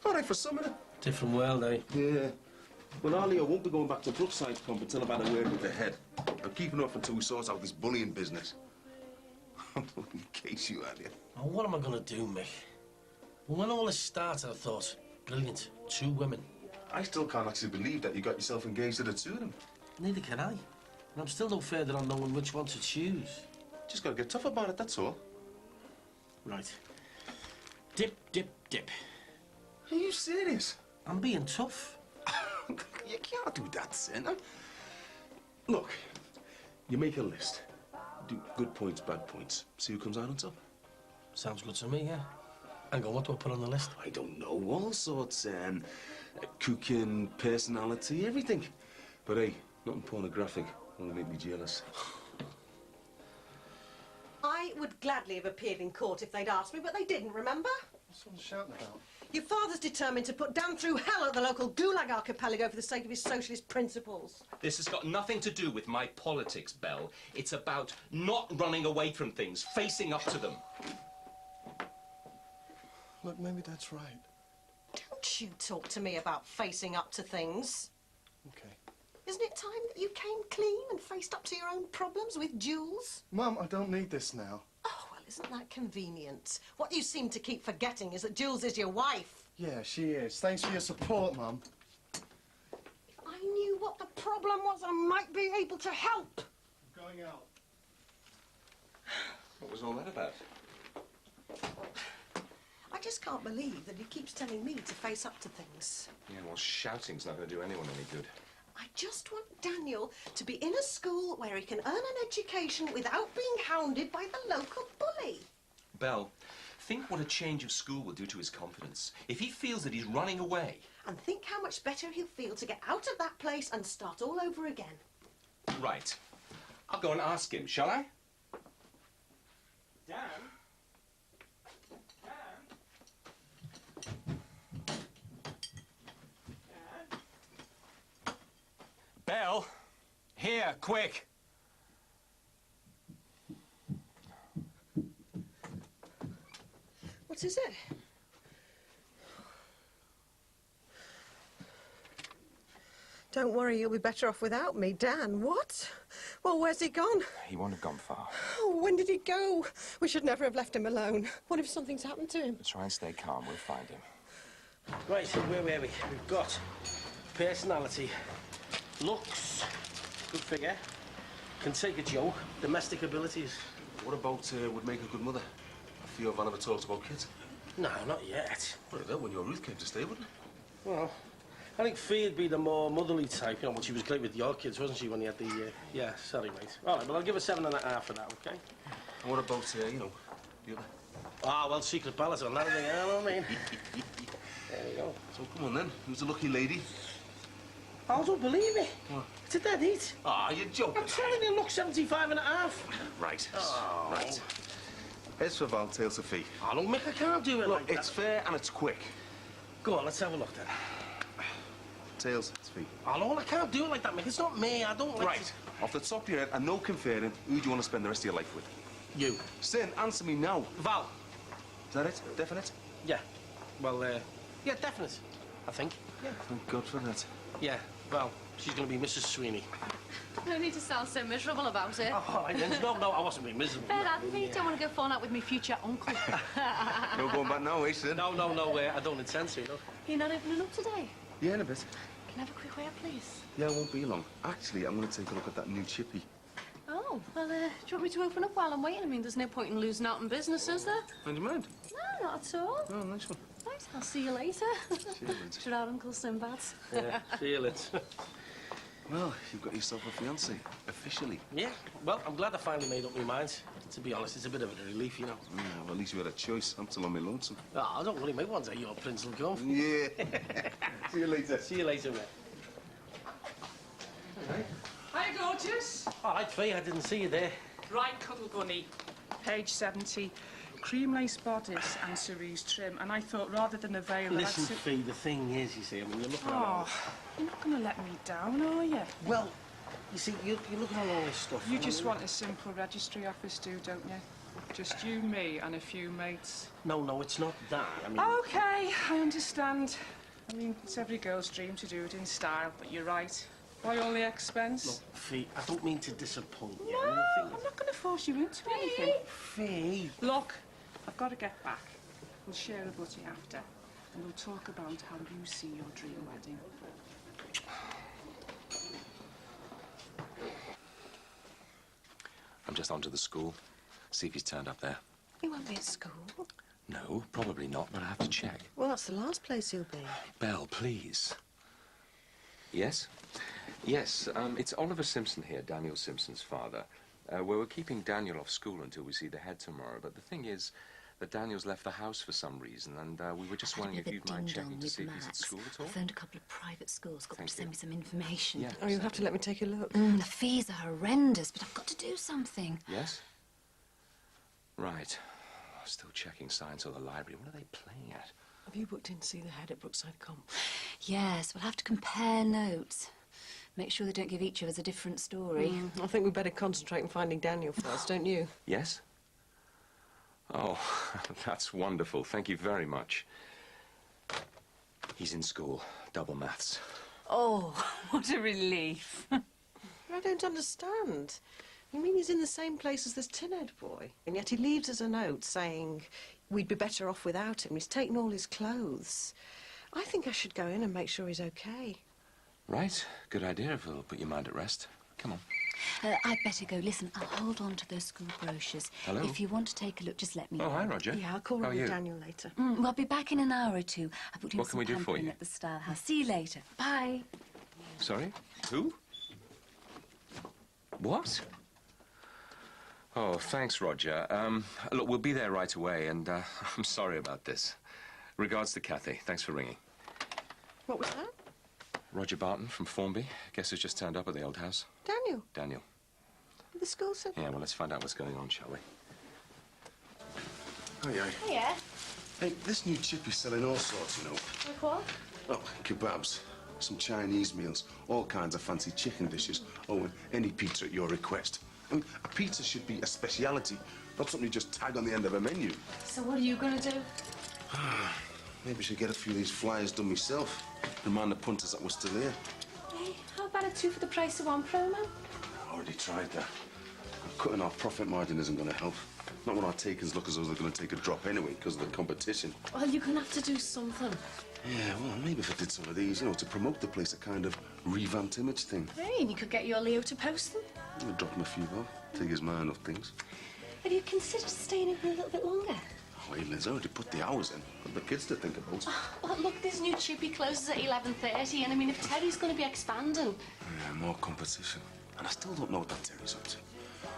All right for some of them. Different world, eh? Yeah. Well, Arleo won't be going back to Brookside comp until I've had a word with the head. I'm keeping off until we sort out this bullying business. In case you had it. Oh, what am I going to do, Mick? Well, when all this started, I thought, brilliant, 2 women. I still can't actually believe that you got yourself engaged to the 2 of them. Neither can I. And I'm still no further on knowing which one to choose. Just got to get tough about it, that's all. Right. Dip, dip, dip. Are you serious? I'm being tough. You can't do that, Sin. Look, you make a list. Do good points, bad points. See who comes out on top. Sounds good to me, yeah. Hang on, what do I put on the list? I don't know, all sorts. Cooking, personality, everything. But hey, nothing pornographic. Won't make me jealous. I would gladly have appeared in court if they'd asked me, but they didn't, remember? What's someone shouting about? Your father's determined to put Dan through hell at the local Gulag archipelago for the sake of his socialist principles. This has got nothing to do with my politics, Belle. It's about not running away from things, facing up to them. Look, maybe that's right. Don't you talk to me about facing up to things. Okay. Isn't it time that you came clean and faced up to your own problems with Jules? Mum, I don't need this now. Oh, well, isn't that convenient? What you seem to keep forgetting is that Jules is your wife. Yeah, she is. Thanks for your support, Mum. If I knew what the problem was, I might be able to help. I'm going out. What was all that about? I just can't believe that he keeps telling me to face up to things. Yeah, well, shouting's not going to do anyone any good. I just want Daniel to be in a school where he can earn an education without being hounded by the local bully. Belle, think what a change of school will do to his confidence. If he feels that he's running away. And think how much better he'll feel to get out of that place and start all over again. Right. I'll go and ask him, shall I? Dan? Belle, here, quick. What is it? Don't worry, you'll be better off without me. Dan, what? Well, where's he gone? He won't have gone far. Oh, when did he go? We should never have left him alone. What if something's happened to him? Try and stay calm, we'll find him. Right, so where were we? We've got personality, looks, good figure, can take a joke, domestic abilities. What about would make a good mother? I feel I've never talked about kids. No, not yet. Well, it will when your Ruth came to stay, wouldn't it? Well, I think Fee'd be the more motherly type, you know, but she was great with your kids, wasn't she, when you had the, yeah, sorry, mate. All right, well, I'll give her 7.5 for that, OK? And what about, you know, the other? Ah, well, secret ballot on that, I think, you know what I mean? There you go. So come on, then. Who's the lucky lady? I don't believe it. What? It's a dead heat. Ah, you're joking. I'm telling you, look, 75.5. Right. Oh. Right. Heads for Val, tails for Fee. Oh, look, Mick, I can't do it like that. It's fair and it's quick. Go on, let's have a look then. Tails, it's Fee. Oh, no, I can't do it like that, Mick. It's not me. I don't like Right. it. Off the top of your head, and no conferring, who do you want to spend the rest of your life with? You. Sin, answer me now. Val. Is that it? Definite? Yeah. Well, yeah, definite, I think. Yeah. Thank God for that. Yeah, Val. She's going to be Mrs. Sweeney. No need to sound so miserable about it. Oh, all right, then. No, I wasn't being miserable. Ben, I think you don't want to go falling out with me future uncle. No going back now, eh, Sin? No, I don't intend to, no. You're not opening up today? Yeah, in a bit. Can I have a quick word, please? Yeah, it won't be long. Actually, I'm going to take a look at that new chippy. Oh, well, do you want me to open up while I'm waiting? I mean, there's no point in losing out on business, is there? Don't you mind? No, not at all. Oh, nice one. Right, I'll see you later. Should our Uncle Sinbad? Yeah, feel it. Well, you've got yourself a fiancé, officially. Yeah, well, I'm glad I finally made up my mind. To be honest, it's a bit of a relief, you know. Yeah, well, at least you had a choice. I'm still on my lonesome. Oh, don't worry, mate. One day your prince will come. Yeah. See you later. See you later, mate. Hi, gorgeous. All right, Faye, I didn't see you there. Right, Cuddle Bunny, page 70. Cream lace bodice and cerise trim, and I thought rather than a veil... Listen, Fee, the thing is, you see, I mean, you're looking at all... You're not going to let me down, are you? Well, you see, you're looking at all this stuff. You just want a simple registry office, don't you? Just you, me, and a few mates. No, it's not that. I mean... OK, I understand. I mean, it's every girl's dream to do it in style, but you're right. Why all the expense? Look, Fee, I don't mean to disappoint you. No, I'm not going to force you into anything. Fee! Look, I've got to get back. We'll share a butty after, and we'll talk about how you see your dream wedding. I'm just on to the school. See if he's turned up there. He won't be at school. No, probably not, but I have to check. Well, that's the last place he'll be. Belle, please. Yes? Yes, it's Oliver Simpson here, Daniel Simpson's father. We're keeping Daniel off school until we see the head tomorrow, but the thing is that Daniel's left the house for some reason, and we were just wondering if you'd mind checking to see if he's at school at all. I phoned a couple of private schools, got them to send me some information. Yes. Oh, you'll have to let me take a look. The fees are horrendous, but I've got to do something. Yes? Right. Still checking science or the library. What are they playing at? Have you booked in to see the head at Brookside Comp? Yes, we'll have to compare notes. Make sure they don't give each of us a different story. I think we'd better concentrate on finding Daniel first, don't you? Yes? Oh, that's wonderful. Thank you very much. He's in school. Double maths. Oh, what a relief. I don't understand. You mean he's in the same place as this tin-head boy? And yet he leaves us a note saying we'd be better off without him. He's taken all his clothes. I think I should go in and make sure he's okay. Right. Good idea if it'll put your mind at rest. Come on. I'd better go. Listen, I'll hold on to those school brochures. Hello? If you want to take a look, just let me know. Oh, hi, Roger. Yeah, I'll call How are you? Daniel later. Well, I'll be back in an hour or two. I booked in What can some we do for pampering you? at the Style House. See you later. Bye. Sorry? Who? What? Oh, thanks, Roger. Look, we'll be there right away, and I'm sorry about this. Regards to Kathy. Thanks for ringing. What was that? Roger Barton from Formby. Guess who's just turned up at the old house? Daniel. Daniel. The school said... Yeah, well, let's find out what's going on, shall we? Hiya. Hiya. Hey, this new chip is selling all sorts, you know. Like what? Oh, kebabs, some Chinese meals, all kinds of fancy chicken dishes. Oh, and any pizza at your request. I mean, a pizza should be a speciality, not something you just tag on the end of a menu. So what are you going to do? Maybe I should get a few of these flyers done myself. Remind the punters that we're still here. Hey, how about a 2 for the price of 1 promo? I already tried that. Cutting our profit margin isn't going to help. Not when our takings look as though they're going to take a drop anyway because of the competition. Well, you're going to have to do something. Yeah, well, maybe if I did some of these, you know, to promote the place, a kind of revamped image thing. Hey, and you could get your Leo to post them. I'll drop him a few off, take his mind off things. Have you considered staying in here a little bit longer? Oh, hey, Liz, I already put the hours in. Got the kids to think about. Well, look, this new chippy closes at 11:30, and I mean, if Terry's going to be expanding... Yeah, more competition. And I still don't know what that Terry's up to.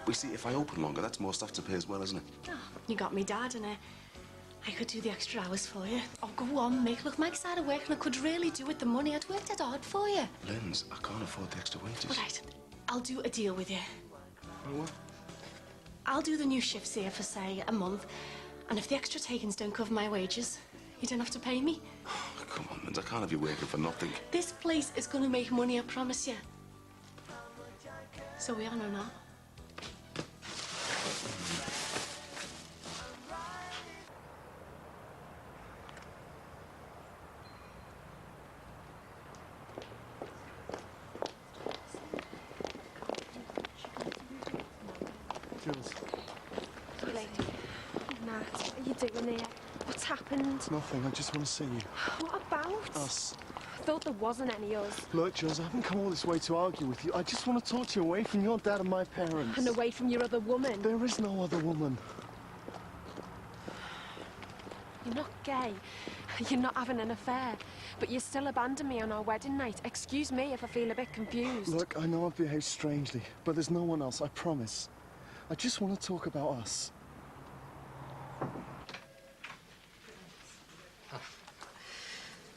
We see, if I open longer, that's more stuff to pay as well, isn't it? Oh, you got me, Dad, and I could do the extra hours for you. Oh, go on, Mick. Look, Mike's out of work, and I could really do with the money. I'd worked it hard for you. Linz, I can't afford the extra wages. All right, I'll do a deal with you. Oh, what? I'll do the new shifts here for, say, a month. And if the extra takings don't cover my wages, you don't have to pay me. Oh, come on, Linz, I can't have you working for nothing. This place is going to make money, I promise you. So we on or not? Jules. Nat, what are you doing here? What's happened? Nothing, I just want to see you. What about? Us. I thought there wasn't any us. Look, Jules, I haven't come all this way to argue with you. I just want to talk to you away from your dad and my parents. And away from your other woman. There is no other woman. You're not gay. You're not having an affair. But you still abandoned me on our wedding night. Excuse me if I feel a bit confused. Look, I know I've behaved strangely, but there's no one else, I promise. I just want to talk about us.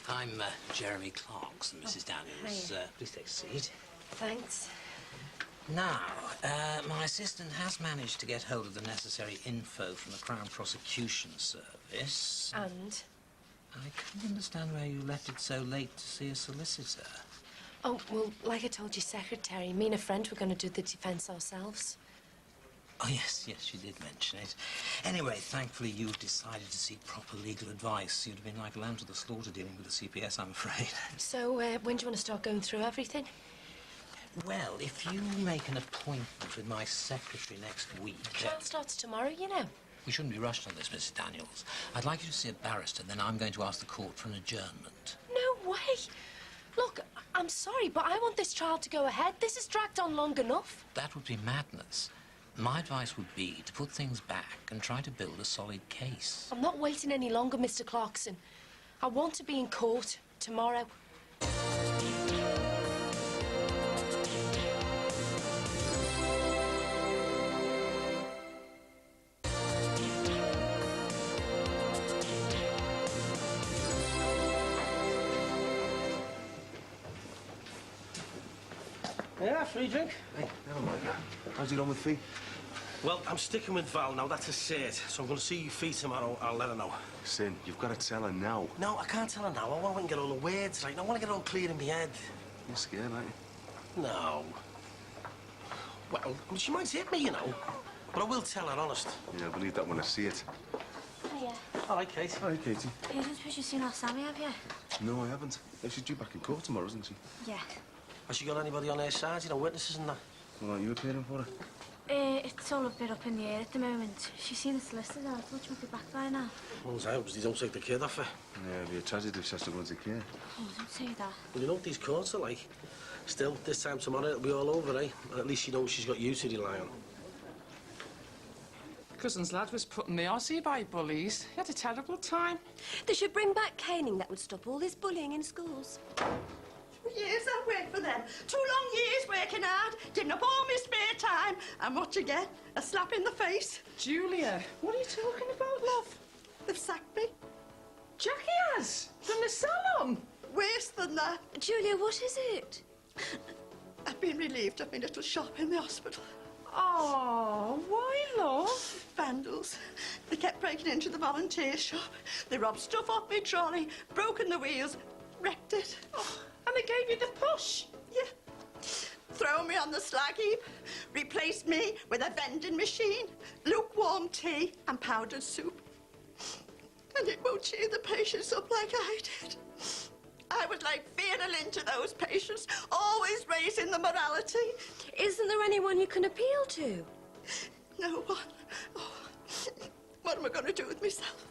I'm Jeremy Clarkson, Mrs. Daniels. Please take a seat. Thanks. Now, my assistant has managed to get hold of the necessary info from the Crown Prosecution Service. And? I can't understand why you left it so late to see a solicitor. Oh, well, like I told your secretary, me and a friend were going to do the defence ourselves. Oh, yes, she did mention it. Anyway, thankfully, you've decided to seek proper legal advice. You'd have been like a lamb to the slaughter dealing with the CPS, I'm afraid. So, when do you want to start going through everything? Well, if you make an appointment with my secretary next week... Trial starts tomorrow, you know. We shouldn't be rushed on this, Mrs. Daniels. I'd like you to see a barrister, then I'm going to ask the court for an adjournment. No way. Look, I'm sorry, but I want this trial to go ahead. This has dragged on long enough. That would be madness. My advice would be to put things back and try to build a solid case. I'm not waiting any longer, Mr. Clarkson. I want to be in court tomorrow. Yeah, free drink. Hey, never mind that. How's it on with Fee? Well, I'm sticking with Val now, that's a cert. So I'm going to see you Fee tomorrow. I'll let her know. Sin, you've got to tell her now. No, I can't tell her now. I want to get all the words right. I want to get it all clear in my head. You're scared, aren't you? No. Well, I mean, she might hit me, you know. But I will tell her, honest. Yeah, I believe that when I see it. Hiya. All right, Kate. Hi, Katie. You don't suppose you've seen our Sammy, have you? No, I haven't. She's due back in court tomorrow, isn't she? Yeah. Has she got anybody on her side, you know, witnesses and that? Well, aren't you appearing for her? It's all a bit up in the air at the moment. She's seen the solicitor. I thought she would be back by now. Well, I hope they don't take the kid off her. Yeah, it'd be a tragedy if she has to go into care. Oh, don't say that. Well, you know what these courts are like. Still, this time tomorrow it'll be all over, eh? At least she knows she's got you to rely on. Cousin's lad was put in the Aussie by bullies. He had a terrible time. They should bring back caning. That would stop all this bullying in schools. Years I've worked for them. 2 long years working hard, giving up all my spare time. And what you get? A slap in the face. Julia, what are you talking about, love? They've sacked me. Jackie has? From the salon? Worse than that. Julia, what is it? I've been relieved of my little shop in the hospital. Oh, why, love? Vandals. They kept breaking into the volunteer shop. They robbed stuff off my trolley, broken the wheels, wrecked it. Oh, and they gave you the push? Yeah. Throw me on the slag heap, replaced me with a vending machine, lukewarm tea and powdered soup. And it won't cheer the patients up like I did. I was like Vera to those patients, always raising the morality. Isn't there anyone you can appeal to? No one. Oh, what am I going to do with myself?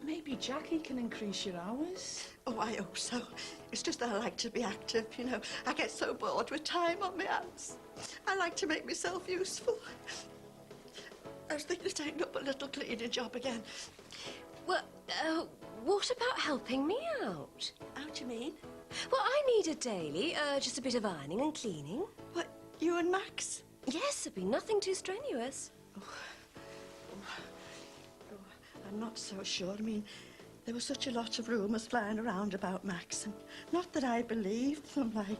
Maybe Jackie can increase your hours. Oh, I hope so. It's just that I like to be active, you know. I get so bored with time on my hands. I like to make myself useful. I was thinking of taking up a little cleaning job again. Well, what about helping me out? How do you mean? Well, I need a daily, just a bit of ironing and cleaning. What, you and Max? Yes, it'd be nothing too strenuous. I'm not so sure. I mean, there was such a lot of rumours flying around about Max, and not that I believed them, like...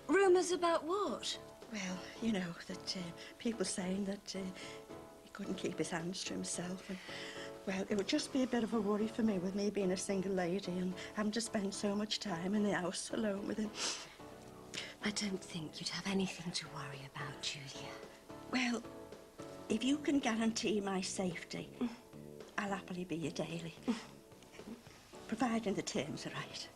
Rumours about what? Well, you know, that people saying that he couldn't keep his hands to himself, and... Well, it would just be a bit of a worry for me with me being a single lady and having to spend so much time in the house alone with him. I don't think you'd have anything to worry about, Julia. Well, if you can guarantee my safety, I'll happily be your daily. Providing the terms are right.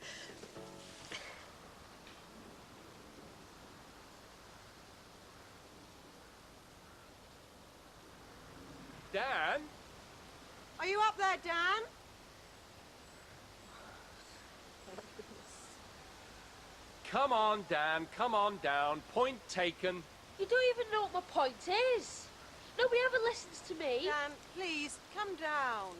Dan? Are you up there, Dan? Come on, Dan. Come on down. Point taken. You don't even know what my point is. Nobody ever listens to me. Dan, please, come down.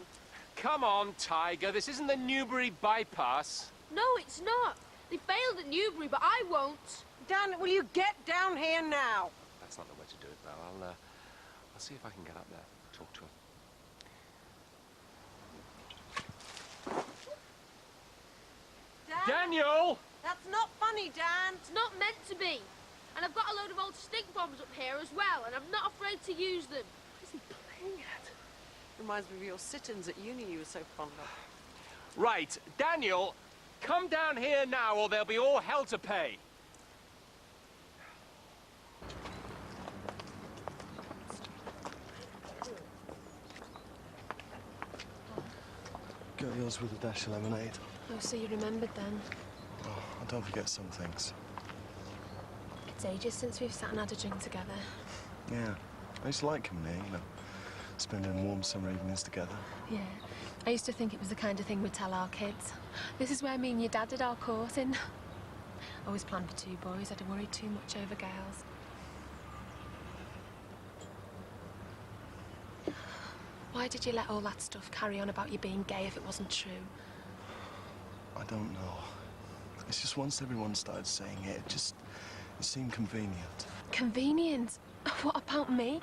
Come on, Tiger. This isn't the Newbury bypass. No, it's not. They failed at Newbury, but I won't. Dan, will you get down here now? That's not the way to do it, Val. I'll see if I can get up there, talk to her. Daniel! That's not funny, Dan. It's not meant to be. And I've got a load of old stink bombs up here as well, and I'm not afraid to use them. What is he playing at? Reminds me of your sit-ins at uni you were so fond of. Right, Daniel, come down here now or there'll be all hell to pay. Got yours with a dash of lemonade. Oh, so you remembered then? Oh, I don't forget some things. It's ages since we've sat and had a drink together. Yeah, I used to like coming here, you know, spending warm summer evenings together. Yeah. I used to think it was the kind of thing we'd tell our kids. This is where me and your dad did our course in. Always planned for 2 boys. I'd have worried too much over girls. Why did you let all that stuff carry on about you being gay if it wasn't true? I don't know. It's just once everyone started saying it, it seemed convenient. Convenient? What about me?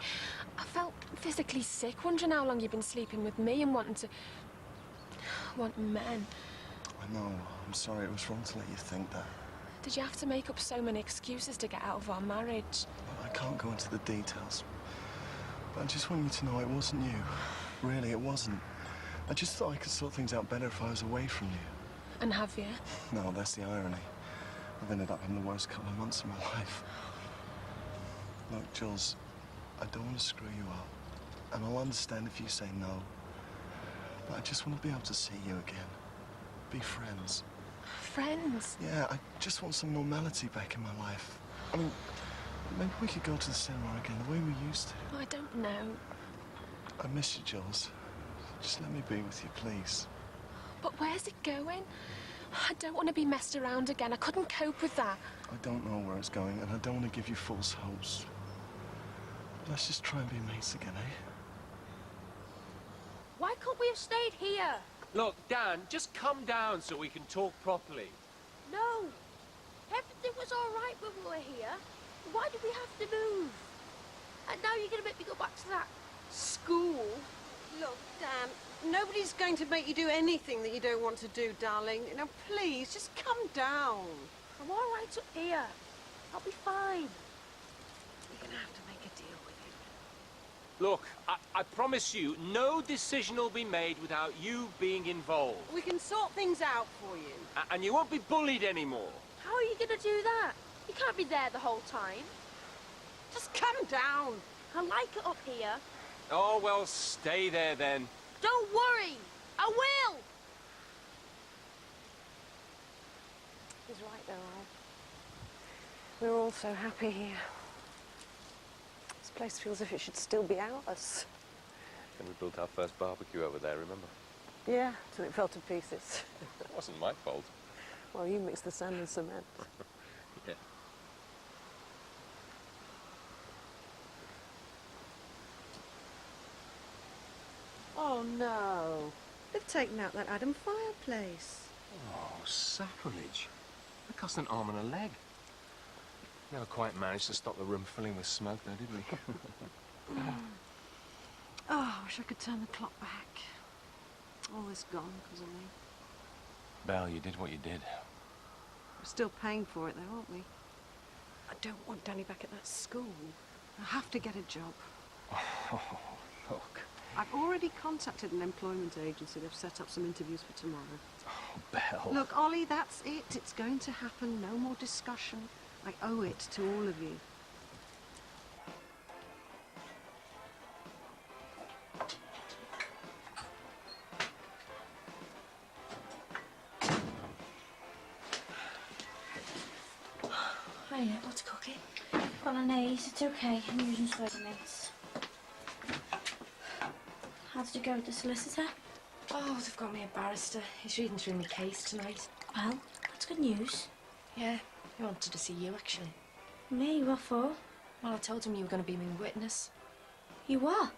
I felt physically sick, wondering how long you've been sleeping with me and wanting men. I know. I'm sorry. It was wrong to let you think that. Did you have to make up so many excuses to get out of our marriage? I can't go into the details. But I just want you to know it wasn't you. Really, it wasn't. I just thought I could sort things out better if I was away from you. And have you? No, that's the irony. I've ended up having the worst couple of months of my life. Look, Jules, I don't want to screw you up. And I'll understand if you say no. But I just want to be able to see you again. Be friends. Friends? Yeah, I just want some normality back in my life. I mean, maybe we could go to the cinema again, the way we used to. I don't know. I miss you, Jules. Just let me be with you, please. But where's it going? I don't want to be messed around again. I couldn't cope with that. I don't know where it's going, and I don't want to give you false hopes. Let's just try and be mates again, eh? Why couldn't we have stayed here? Look, Dan, just come down so we can talk properly. No. Everything was all right when we were here. Why did we have to move? And now you're going to make me go back to that school? Look, Dan, nobody's going to make you do anything that you don't want to do, darling. Now, please, just come down. I'm all right up here. I'll be fine. You're going to have to make a deal with it. Look, I promise you, no decision will be made without you being involved. We can sort things out for you. And you won't be bullied anymore. How are you going to do that? You can't be there the whole time. Just come down. I like it up here. Oh, well, stay there then. Don't worry. I will. He's right, though, Al. We're all so happy here. This place feels as if it should still be ours. And we built our first barbecue over there, remember? Yeah, till it fell to pieces. It wasn't my fault. Well, you mixed the sand and cement. Yeah. Oh, no. They've taken out that Adam fireplace. Oh, sacrilege. That cost an arm and a leg. Never quite managed to stop the room filling with smoke, though, did we? Oh, I wish I could turn the clock back. All this gone because of me. Belle, you did what you did. We're still paying for it, though, aren't we? I don't want Danny back at that school. I have to get a job. Oh, look. I've already contacted an employment agency. They've set up some interviews for tomorrow. Oh, Belle. Look, Ollie, that's it. It's going to happen. No more discussion. I owe it to all of you. Hiya, what's cooking? Bolognese, it's okay. I'm using soy mince. How did it go with the solicitor? Oh, they've got me a barrister. He's reading through my case tonight. Well, that's good news. Yeah, he wanted to see you, actually. Me? What for? Well, I told him you were going to be my witness. You what?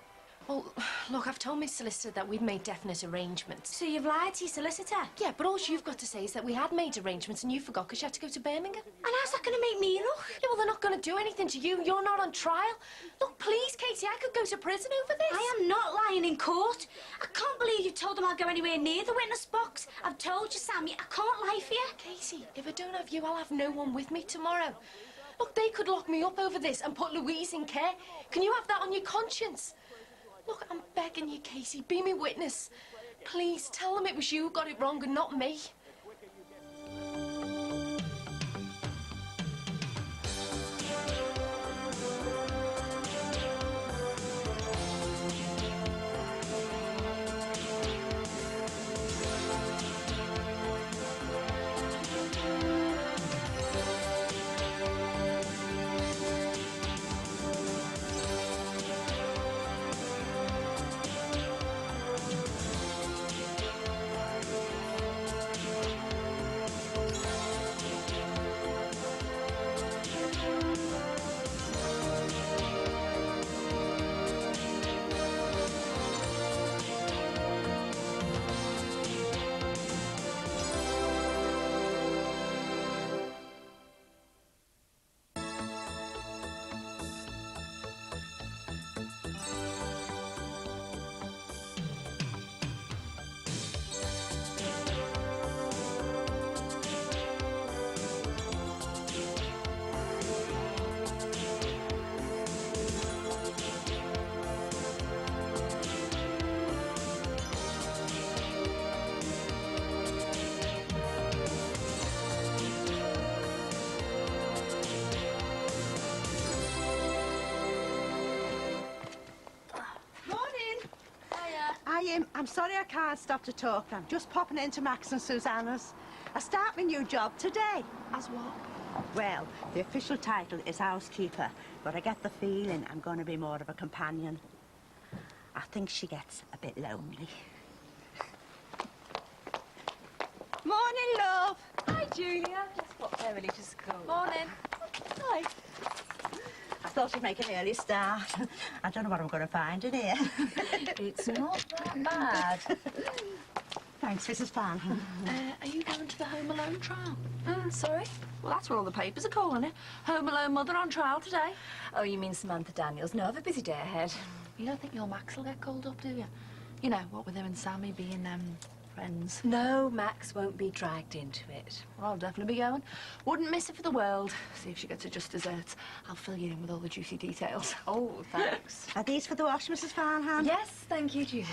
Well, look, I've told my solicitor that we'd made definite arrangements. So you've lied to your solicitor? Yeah, but all you've got to say is that we had made arrangements and you forgot because you had to go to Birmingham. And how's that going to make me look? Yeah, well, they're not going to do anything to you. You're not on trial. Look, please, Katie, I could go to prison over this. I am not lying in court. I can't believe you told them I'll go anywhere near the witness box. I've told you, Sammy, I can't lie for you. Katie, if I don't have you, I'll have no one with me tomorrow. Look, they could lock me up over this and put Louise in care. Can you have that on your conscience? Look, I'm begging you, Casey, be me witness. Please, tell them it was you who got it wrong and not me. I'm sorry I can't stop to talk. I'm just popping into Max and Susanna's. I start my new job today. As what? Well, the official title is housekeeper, but I get the feeling I'm going to be more of a companion. I think she gets a bit lonely. Morning, love. Hi, Julia. Just popped early to school. Morning. Hi. I thought you'd make an early start. I don't know what I'm going to find in here. It's not that bad. Thanks, Mrs. Farnham. Are you going to the Home Alone trial? Sorry? Well, that's what all the papers are calling it. Home Alone mother on trial today. Oh, you mean Samantha Daniels? No, I've a busy day ahead. You don't think your Max will get called up, do you? You know, what with him and Sammy being, friends. No, Max won't be dragged into it. Well, I'll definitely be going. Wouldn't miss it for the world. See if she gets her just desserts. I'll fill you in with all the juicy details. Oh, thanks. Are these for the wash, Mrs. Farnham? Yes, thank you, Julia.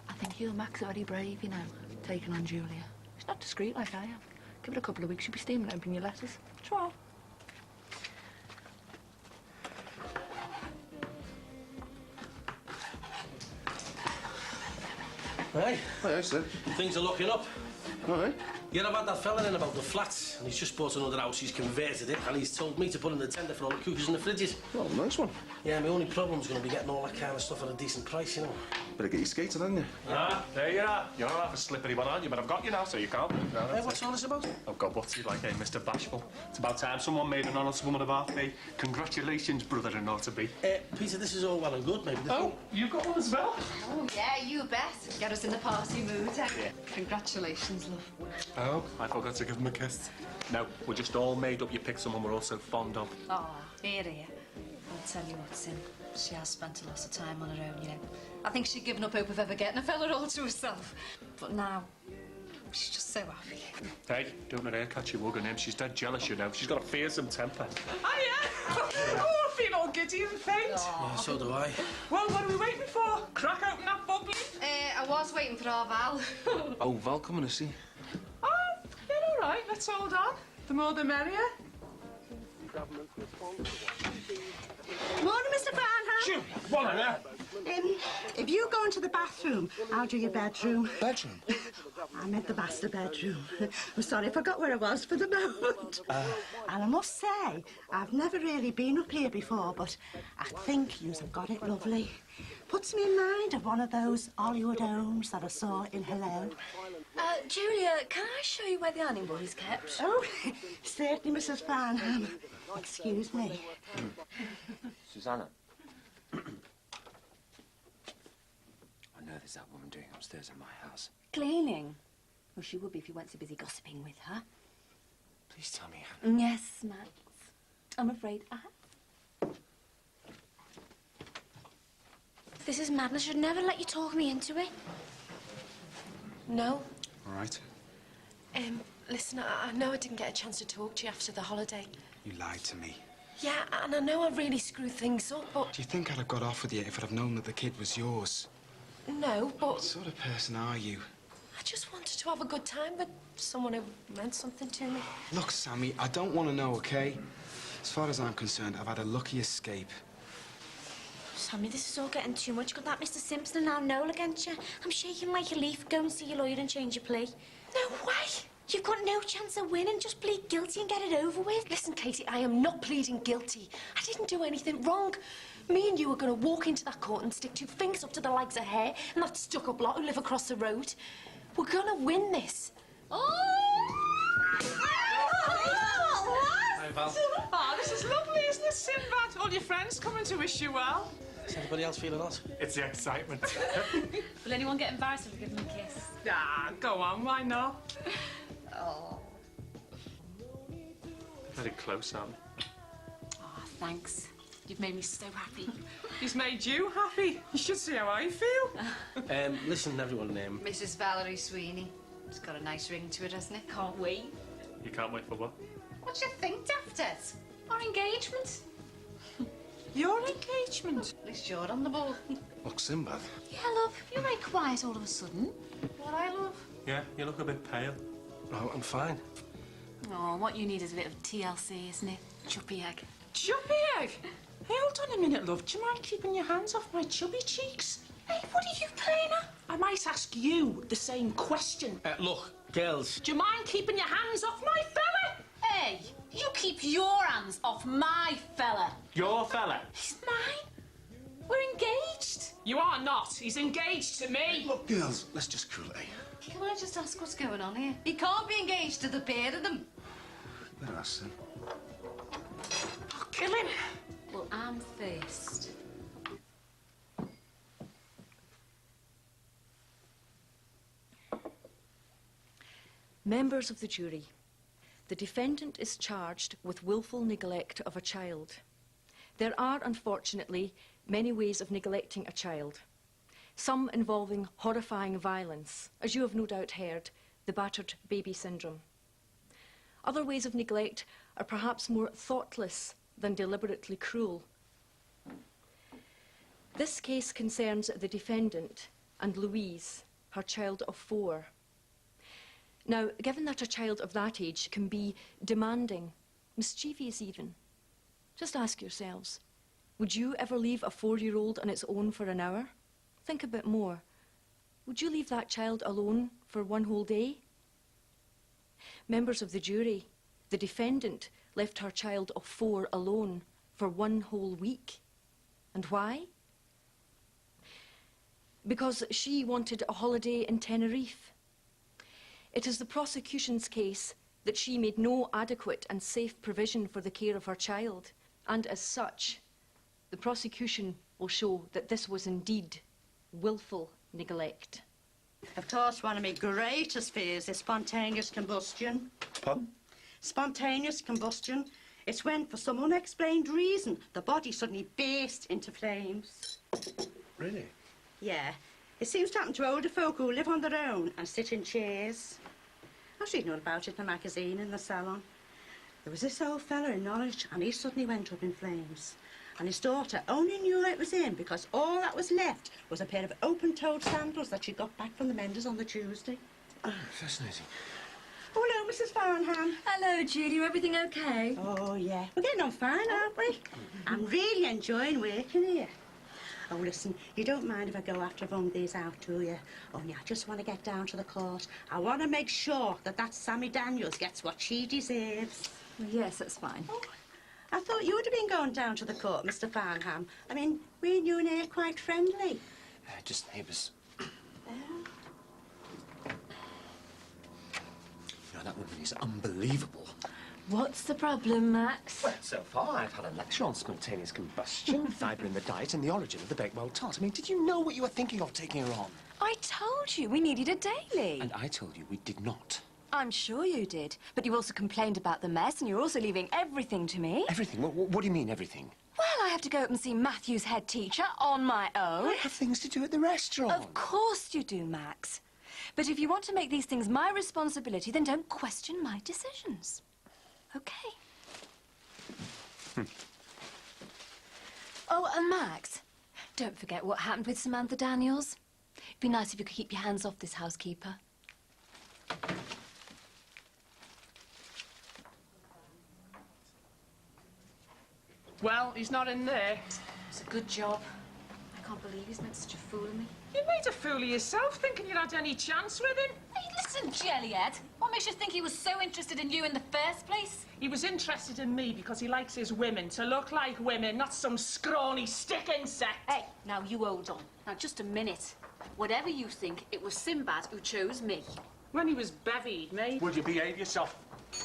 I think you and Max are very brave, you know, taking on Julia. She's not discreet like I am. Give it a couple of weeks, she'll be steaming open your letters. Try. Hey. Hi, sir. Things are looking up. All right. Yeah, I've had that fella in about the flats, and he's just bought another house, he's converted it, and he's told me to put in the tender for all the cookers and the fridges. Oh, nice one. Yeah, my only problem's going to be getting all that kind of stuff at a decent price, you know. Better get your skating, haven't you? Ah, there you are. You're not half a slippery one, aren't you? But I've got you now, so you can't. No, Hey, what's all this about? I've got what's like Mr. Bashful. It's about time someone made an honest woman of half me. Congratulations, brother-in-law to be. Peter, this is all well and good, maybe. Oh, you've got one as well? Oh, yeah, you bet. Get us in the party mood, eh? Yeah. Congratulations, love. Oh, I forgot to give him a kiss. No, we're just all made up. You picked someone we're all so fond of. Oh, here. I'll tell you what, Sim. She has spent a lot of time on her own, you know. I think she'd given up hope of ever getting a fella all to herself. But now, she's just so happy. Hey, don't let her catch you hugging him. She's dead jealous, you know. She's got a fearsome temper. Hiya! Oh, I feel all giddy and faint. Yeah, so do I. Well, what are we waiting for? Crack open that bubbly. I was waiting for our Val. Oh, Val coming to see. Oh, yeah, all right. Let's hold on. The more the merrier. Morning, Mr. Farnham. Shoot, one in there. If you go into the bathroom, I'll do your bedroom. Bedroom? I meant the master bedroom. I'm sorry, I forgot where I was for the moment. And I must say, I've never really been up here before, but I think yous have got it lovely. Puts me in mind of one of those Hollywood homes that I saw in Hello. Julia, can I show you where the ironing board is kept? Oh, certainly, Mrs. Farnham. Excuse me. Susanna. earth is that woman doing upstairs in my house? Cleaning. Well, she would be if you weren't so busy gossiping with her. Please tell me, Hannah. Yes, Max. I'm afraid I have. This is madness. I should never let you talk me into it. No. All right. Listen, I know I didn't get a chance to talk to you after the holiday. You lied to me. Yeah, and I know I really screwed things up, but... Do you think I'd have got off with you if I'd have known that the kid was yours? No, but... What sort of person are you? I just wanted to have a good time with someone who meant something to me. Look, Sammy, I don't want to know, OK? As far as I'm concerned, I've had a lucky escape. Sammy, this is all getting too much. Got that Mr. Simpson and now Noel against you. I'm shaking like a leaf. Go and see your lawyer and change your plea. No way! You've got no chance of winning. Just plead guilty and get it over with. Listen, Katie, I am not pleading guilty. I didn't do anything wrong. Me and you are going to walk into that court and stick 2 fingers up to the legs of hair and that stuck-up lot who live across the road. We're going to win this. Hi, Val. Oh, this is lovely, isn't it, Sinbad? All your friends coming to wish you well. Is anybody else feeling hot? It's the excitement. Will anyone get embarrassed if we give them a kiss? Ah, go on, why not? Oh. Very close, Sam. Oh, thanks. You've made me so happy. He's made you happy. You should see how I feel. Listen, everyone, Mrs. Valerie Sweeney. It's got a nice ring to it, hasn't it? Can't wait. You can't wait for what? What do you think, Daft? Our engagement. Your engagement? At least you're on the ball. Look, Sinbad. Yeah, love, you're very quiet all of a sudden. What I love? Yeah, you look a bit pale. Oh, I'm fine. Oh, what you need is a bit of TLC, isn't it? Chuppy egg. Chuppy egg? Hey, hold on a minute, love. Do you mind keeping your hands off my chubby cheeks? Hey, what are you playing at? I might ask you the same question. Look, girls. Do you mind keeping your hands off my fella? Hey, you keep your hands off my fella. Your fella? He's mine. We're engaged. You are not. He's engaged to me. Look, girls, let's just cool it. Can I just ask what's going on here? He can't be engaged to the pair of them. Better ask them. I'll kill him. Well, I'm first. Members of the jury, the defendant is charged with willful neglect of a child. There are, unfortunately, many ways of neglecting a child, some involving horrifying violence, as you have no doubt heard, the battered baby syndrome. Other ways of neglect are perhaps more thoughtless than deliberately cruel. This case concerns the defendant and Louise, her child of 4. Now, given that a child of that age can be demanding, mischievous even, just ask yourselves, would you ever leave a 4-year-old on its own for an hour? Think a bit more. Would you leave that child alone for 1 whole day? Members of the jury, the defendant left her child of 4 alone for 1 whole week. And why? Because she wanted a holiday in Tenerife. It is the prosecution's case that she made no adequate and safe provision for the care of her child, and as such, the prosecution will show that this was indeed willful neglect. Of course, one of my greatest fears is spontaneous combustion. Pardon? Spontaneous combustion. It's when, for some unexplained reason, the body suddenly bursts into flames. Really? Yeah. It seems to happen to older folk who live on their own and sit in chairs. I was reading all about it in a magazine in the salon. There was this old fella in Norwich and he suddenly went up in flames. And his daughter only knew it was him because all that was left was a pair of open-toed sandals that she got back from the menders on the Tuesday. Oh, fascinating. Oh, hello, Mrs. Farnham. Hello, Judy. Everything okay? Oh, yeah. We're getting on fine, aren't we? I'm really enjoying working here. Oh, listen, you don't mind if I go after one of these out, do you? Only I just want to get down to the court. I want to make sure that Sammy Daniels gets what she deserves. Yes, that's fine. Oh, I thought you would have been going down to the court, Mr. Farnham. I mean, we and you and are quite friendly. Just neighbours. You know, that woman is unbelievable. What's the problem, Max? Well, so far I've had a lecture on spontaneous combustion, fibre in the diet, and the origin of the Bakewell tart. I mean, did you know what you were thinking of taking her on? I told you we needed a daily. And I told you we did not. I'm sure you did. But you also complained about the mess, and you're also leaving everything to me. Everything? What do you mean, everything? Well, I have to go up and see Matthew's head teacher on my own. I have things to do at the restaurant. Of course you do, Max. But if you want to make these things my responsibility, then don't question my decisions. Okay? Oh, and Max, don't forget what happened with Samantha Daniels. It'd be nice if you could keep your hands off this housekeeper. Well, he's not in there. It's a good job. I can't believe he's made such a fool of me. You made a fool of yourself thinking you had any chance with him. Hey, listen, Jellyhead. What makes you think he was so interested in you in the first place? He was interested in me because he likes his women to look like women, not some scrawny stick insect. Hey, now you hold on. Now, just a minute. Whatever you think, it was Sinbad who chose me. When he was bevied, mate. Would you behave yourself?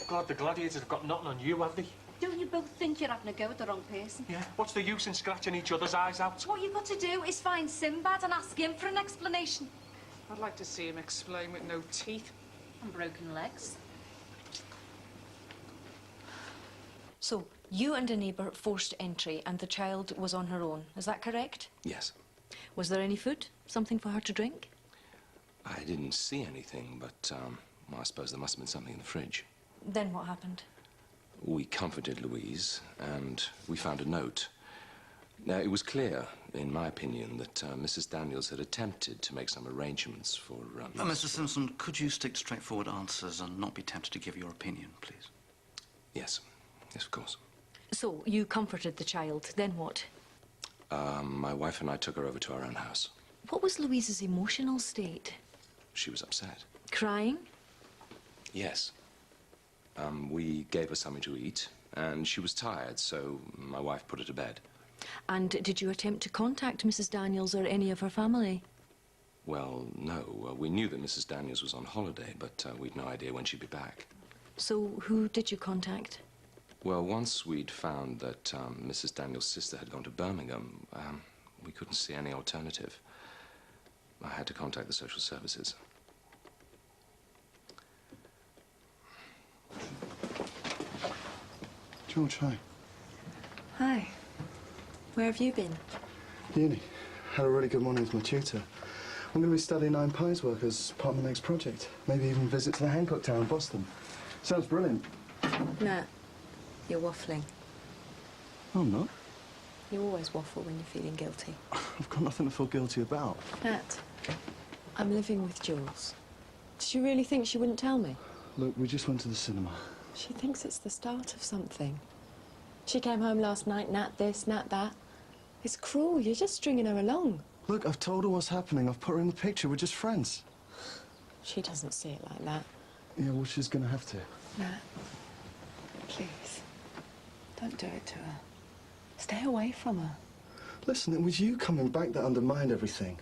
God, the gladiators have got nothing on you, have they? Don't you both think you're having a go at the wrong person? Yeah. What's the use in scratching each other's eyes out? What you've got to do is find Sinbad and ask him for an explanation. I'd like to see him explain with no teeth. And broken legs. So, you and a neighbour forced entry and the child was on her own. Is that correct? Yes. Was there any food? Something for her to drink? I didn't see anything, but, well, I suppose there must have been something in the fridge. Then what happened? We comforted Louise, and we found a note. Now, it was clear, in my opinion, that Mrs. Daniels had attempted to make some arrangements for... Mr. Simpson, could you stick to straightforward answers and not be tempted to give your opinion, please? Yes. Yes, of course. So, you comforted the child. Then what? My wife and I took her over to our own house. What was Louise's emotional state? She was upset. Crying? Yes. We gave her something to eat, and she was tired, so my wife put her to bed. And did you attempt to contact Mrs. Daniels or any of her family? Well, no. We knew that Mrs. Daniels was on holiday, but we'd no idea when she'd be back. So, who did you contact? Well, once we'd found that Mrs. Daniels' sister had gone to Birmingham, we couldn't see any alternative. I had to contact the social services. George, hi. Hi. Where have you been? Uni. Had a really good morning with my tutor. I'm going to be studying Nine Pies work as part of my next project. Maybe even visit to the Hancock Tower in Boston. Sounds brilliant. Nah. You're waffling. No, I'm not. You always waffle when you're feeling guilty. I've got nothing to feel guilty about. Nat, I'm living with Jules. Does she really think she wouldn't tell me? Look, we just went to the cinema. She thinks it's the start of something. She came home last night, Nat this, Nat that. It's cruel, you're just stringing her along. Look, I've told her what's happening. I've put her in the picture. We're just friends. She doesn't see it like that. Yeah, well, she's going to have to. Nat, please, don't do it to her. Stay away from her. Listen, it was you coming back that undermined everything.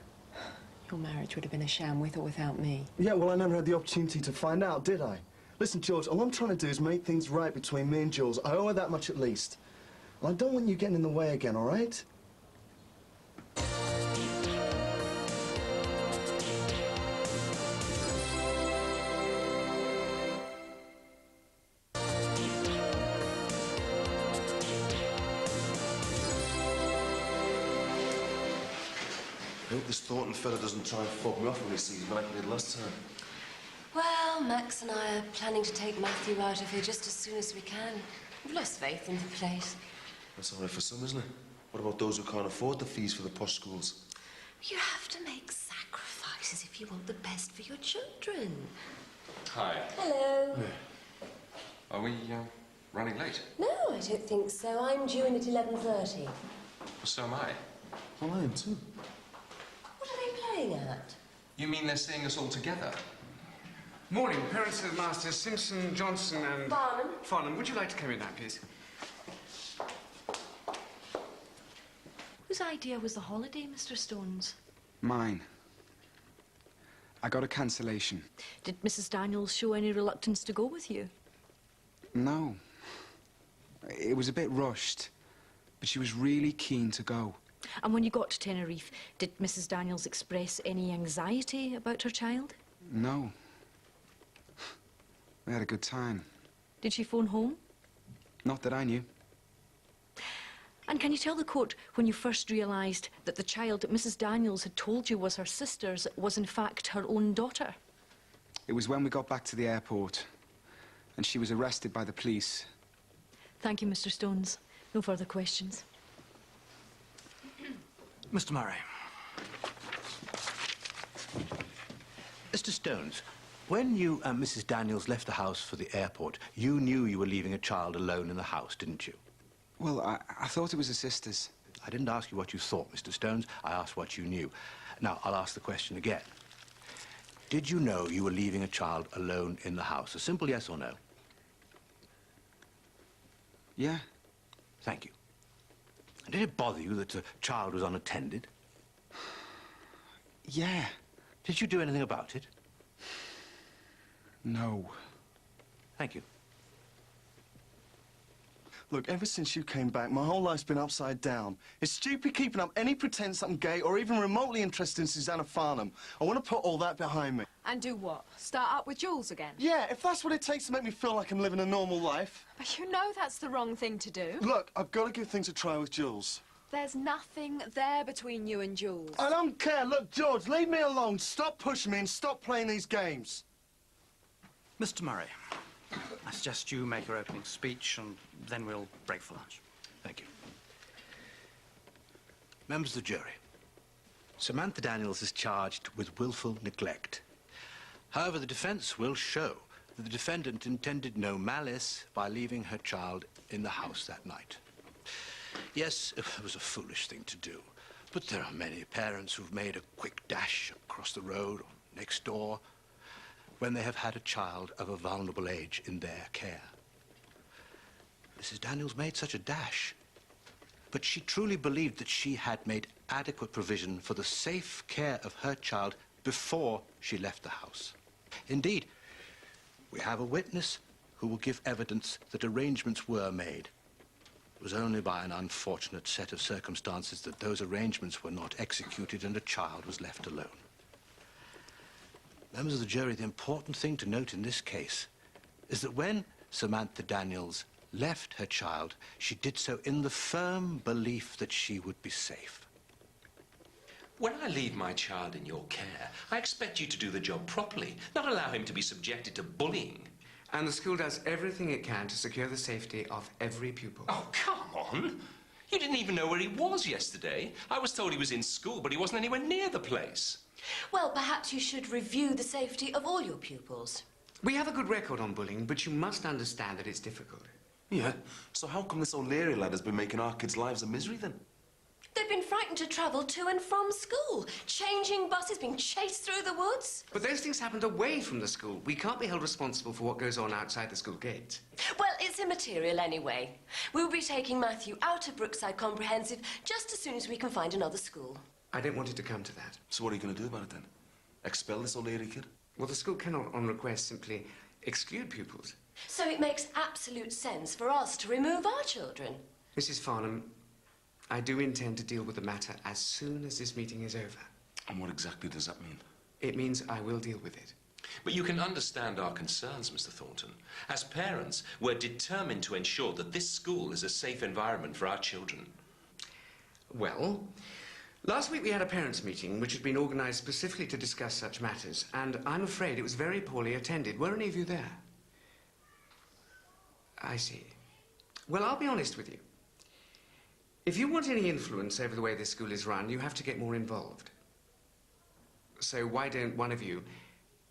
Your marriage would have been a sham with or without me. Yeah, well, I never had the opportunity to find out, did I? Listen, George, all I'm trying to do is make things right between me and Jules. I owe her that much at least. And I don't want you getting in the way again, all right? I hope this Thornton fella doesn't try and fob me off when he sees me like he did last time. Well, Max and I are planning to take Matthew out of here just as soon as we can. We've lost faith in the place. That's all right for some, isn't it? What about those who can't afford the fees for the posh schools? You have to make sacrifices if you want the best for your children. Hi. Hello. Are we running late? No, I don't think so. I'm due in at 11:30. Well, so am I. Well, I am too. What are they playing at? You mean they're seeing us all together? Morning, parents of Masters Simpson, Johnson and... Farnham. Farnham, would you like to come in now, please? Whose idea was the holiday, Mr. Stones? Mine. I got a cancellation. Did Mrs. Daniels show any reluctance to go with you? No. It was a bit rushed, but she was really keen to go. And when you got to Tenerife, did Mrs. Daniels express any anxiety about her child? No. We had a good time. Did she phone home? Not that I knew. And can you tell the court when you first realised that the child that Mrs. Daniels had told you was her sister's was in fact her own daughter? It was when we got back to the airport and she was arrested by the police. Thank you, Mr. Stones. No further questions. Mr. Murray. Mr. Stones, when you and Mrs. Daniels left the house for the airport, you knew you were leaving a child alone in the house, didn't you? Well, I thought it was her sister's. I didn't ask you what you thought, Mr. Stones. I asked what you knew. Now, I'll ask the question again. Did you know you were leaving a child alone in the house? A simple yes or no. Yeah. Thank you. And did it bother you that the child was unattended? Yeah. Did you do anything about it? No. Thank you. Look, ever since you came back, my whole life's been upside down. It's stupid keeping up any pretense I'm gay or even remotely interested in Susanna Farnham. I want to put all that behind me. And do what? Start up with Jules again? Yeah, if that's what it takes to make me feel like I'm living a normal life. But you know that's the wrong thing to do. Look, I've got to give things a try with Jules. There's nothing there between you and Jules. I don't care. Look, George, leave me alone. Stop pushing me and stop playing these games. Mr. Murray, I suggest you make your opening speech and then we'll break for lunch. Thank you. Members of the jury, Samantha Daniels is charged with willful neglect. However, the defense will show that the defendant intended no malice by leaving her child in the house that night. Yes, it was a foolish thing to do, but there are many parents who've made a quick dash across the road or next door when they have had a child of a vulnerable age in their care. Mrs. Daniels made such a dash, but she truly believed that she had made adequate provision for the safe care of her child before she left the house. Indeed, we have a witness who will give evidence that arrangements were made. It was only by an unfortunate set of circumstances that those arrangements were not executed and a child was left alone. Members of the jury, the important thing to note in this case is that when Samantha Daniels left her child, she did so in the firm belief that she would be safe. When I leave my child in your care, I expect you to do the job properly, not allow him to be subjected to bullying. And the school does everything it can to secure the safety of every pupil. Oh, come on. You didn't even know where he was yesterday. I was told he was in school, but he wasn't anywhere near the place. Well, perhaps you should review the safety of all your pupils. We have a good record on bullying, but you must understand that it's difficult. Yeah, so how come this O'Leary lad has been making our kids' lives a misery then? They've been frightened to travel to and from school, changing buses, being chased through the woods. But those things happened away from the school. We can't be held responsible for what goes on outside the school gates. Well, it's immaterial anyway. We'll be taking Matthew out of Brookside Comprehensive just as soon as we can find another school. I don't want it to come to that. So what are you going to do about it then? Expel this O'Leary kid? Well, the school cannot, on request, simply exclude pupils. So it makes absolute sense for us to remove our children. Mrs. Farnham, I do intend to deal with the matter as soon as this meeting is over. And what exactly does that mean? It means I will deal with it. But you can understand our concerns, Mr. Thornton. As parents, we're determined to ensure that this school is a safe environment for our children. Well, last week we had a parents' meeting which had been organised specifically to discuss such matters, and I'm afraid it was very poorly attended. Were any of you there? I see. Well, I'll be honest with you. If you want any influence over the way this school is run, you have to get more involved. So why don't one of you,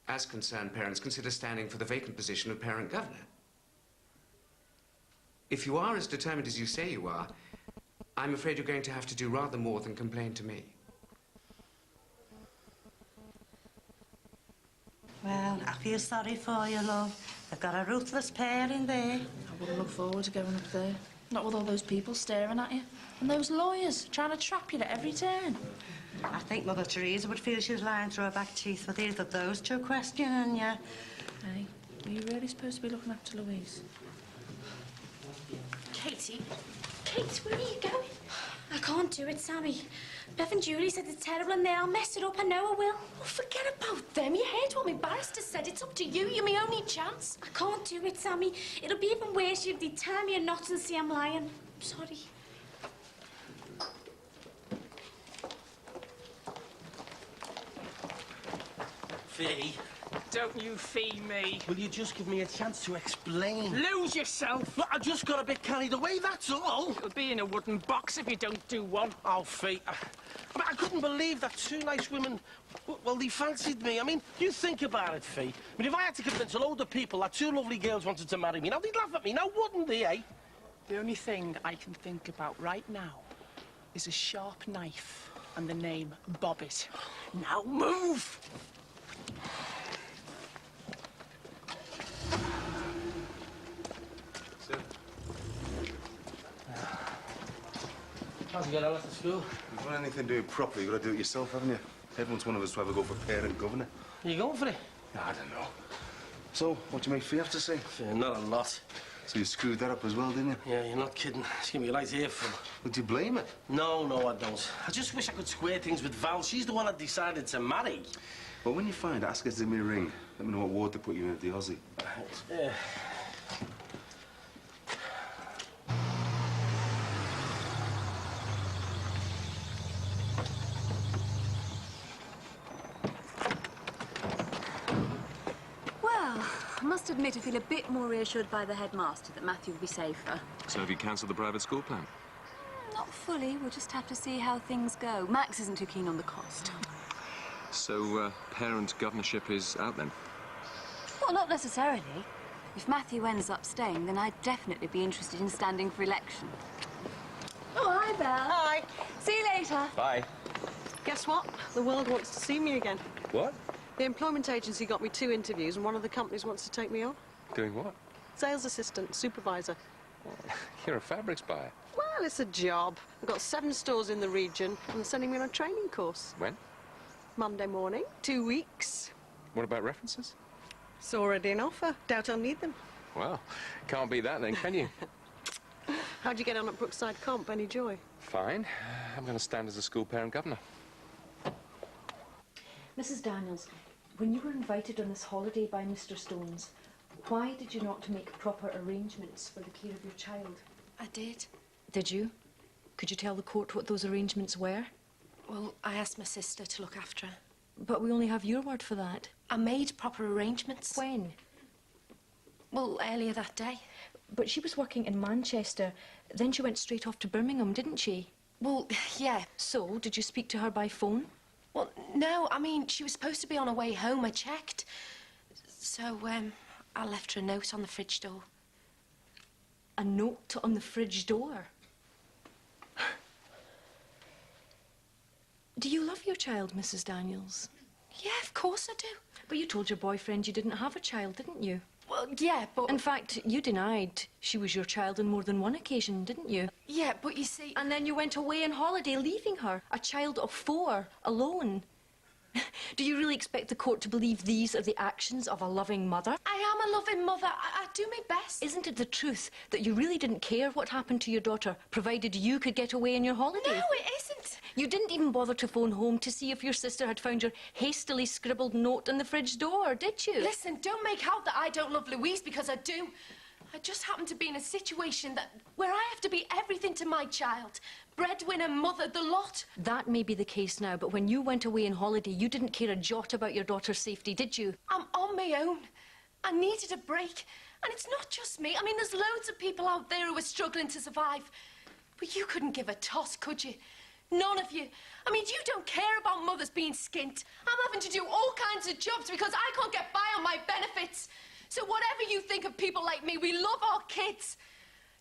as concerned parents, consider standing for the vacant position of parent governor? If you are as determined as you say you are, I'm afraid you're going to have to do rather more than complain to me. Well, I feel sorry for you, love. They've got a ruthless pair in there. I wouldn't look forward to going up there. Not with all those people staring at you. And those lawyers trying to trap you at every turn. I think Mother Teresa would feel she was lying through her back teeth with either of those two questioning you. Hey, are you really supposed to be looking after Louise? Katie? Kate, where are you going? I can't do it, Sammy. Bev and Julie said it's terrible and I'll mess it up. I know I will. Oh, forget about them. You heard what my barrister said. It's up to you. You're my only chance. I can't do it, Sammy. It'll be even worse if they tie me in knots and see I'm lying. I'm sorry. Fee. Don't you fee me. Will you just give me a chance to explain? Lose yourself. Look, I just got a bit carried away, that's all. It'll be in a wooden box if you don't do one. Oh, Fee, I couldn't believe that two nice women, well, they fancied me. I mean, you think about it, Fee. I mean, if I had to convince a load of people that two lovely girls wanted to marry me, now they'd laugh at me, now wouldn't they, eh? The only thing I can think about right now is a sharp knife and the name Bobbit. Now move! How's it get on after school? If you want anything to do it properly, you've got to do it yourself, haven't you? Everyone's one of us to have a go for parent governor. Are you going for it? I don't know. So, what do you make Fee have to say? Not a lot. So you screwed that up as well, didn't you? Yeah, you're not kidding. It's giving me a right earful. Would you blame it? No, I don't. I just wish I could square things with Val. She's the one that decided to marry. Well, when you find, ask her to give me a ring. Let me know what ward to put you in at the Aussie. Yeah. Well, I must admit I feel a bit more reassured by the headmaster that Matthew will be safer. So have you cancelled the private school plan? Not fully. We'll just have to see how things go. Max isn't too keen on the cost. So, parent governorship is out then? Well, not necessarily. If Matthew ends up staying, then I'd definitely be interested in standing for election. Oh, hi, Belle. Hi. See you later. Bye. Guess what? The world wants to see me again. What? The employment agency got me 2 interviews and one of the companies wants to take me on. Doing what? Sales assistant, supervisor. You're a fabrics buyer. Well, it's a job. I've got 7 stores in the region and they're sending me on a training course. When? Monday morning, 2 weeks. What about references? It's already an offer. Doubt I'll need them. Well, can't beat that then, can you? How'd you get on at Brookside Comp? Any joy? Fine. I'm going to stand as a school parent governor. Mrs. Daniels, when you were invited on this holiday by Mr. Stones, why did you not make proper arrangements for the care of your child? I did. Did you? Could you tell the court what those arrangements were? Well, I asked my sister to look after her. But we only have your word for that. I made proper arrangements. When? Well, earlier that day. But she was working in Manchester. Then she went straight off to Birmingham, didn't she? Well, yeah. So, did you speak to her by phone? Well, no, I mean, she was supposed to be on her way home. I checked. So, I left her a note on the fridge door. A note on the fridge door? Do you love your child, Mrs. Daniels? Yeah, of course I do. But you told your boyfriend you didn't have a child, didn't you? Well, yeah, but... In fact, you denied she was your child on more than one occasion, didn't you? Yeah, but you see... And then you went away on holiday, leaving her, a child of 4, alone. Do you really expect the court to believe these are the actions of a loving mother? I am a loving mother. I do my best. Isn't it the truth that you really didn't care what happened to your daughter, provided you could get away on your holiday? No, it isn't. You didn't even bother to phone home to see if your sister had found your hastily scribbled note on the fridge door, did you? Listen, don't make out that I don't love Louise, because I do. I just happen to be in a situation where I have to be everything to my child. Breadwinner, mother, the lot. That may be the case now, but when you went away on holiday, you didn't care a jot about your daughter's safety, did you? I'm on my own. I needed a break. And it's not just me. I mean, there's loads of people out there who are struggling to survive. But you couldn't give a toss, could you? None of you. I mean, you don't care about mothers being skint. I'm having to do all kinds of jobs because I can't get by on my benefits. So whatever you think of people like me, we love our kids.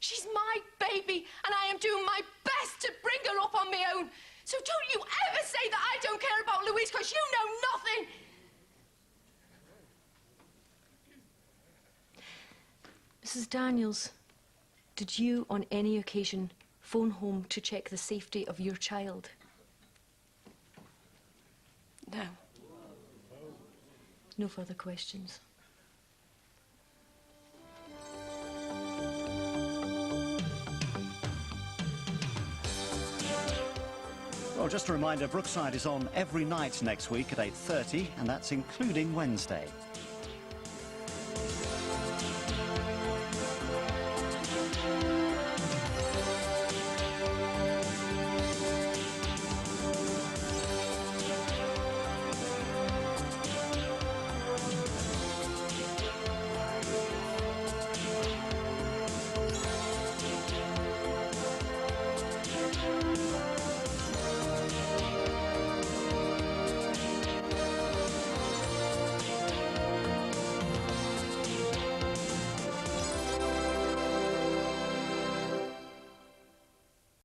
She's my baby, and I am doing my best to bring her up on my own. So don't you ever say that I don't care about Louise, because you know nothing. Mrs. Daniels, did you on any occasion phone home to check the safety of your child? No. No further questions. Well, just a reminder, Brookside is on every night next week at 8:30, and that's including Wednesday.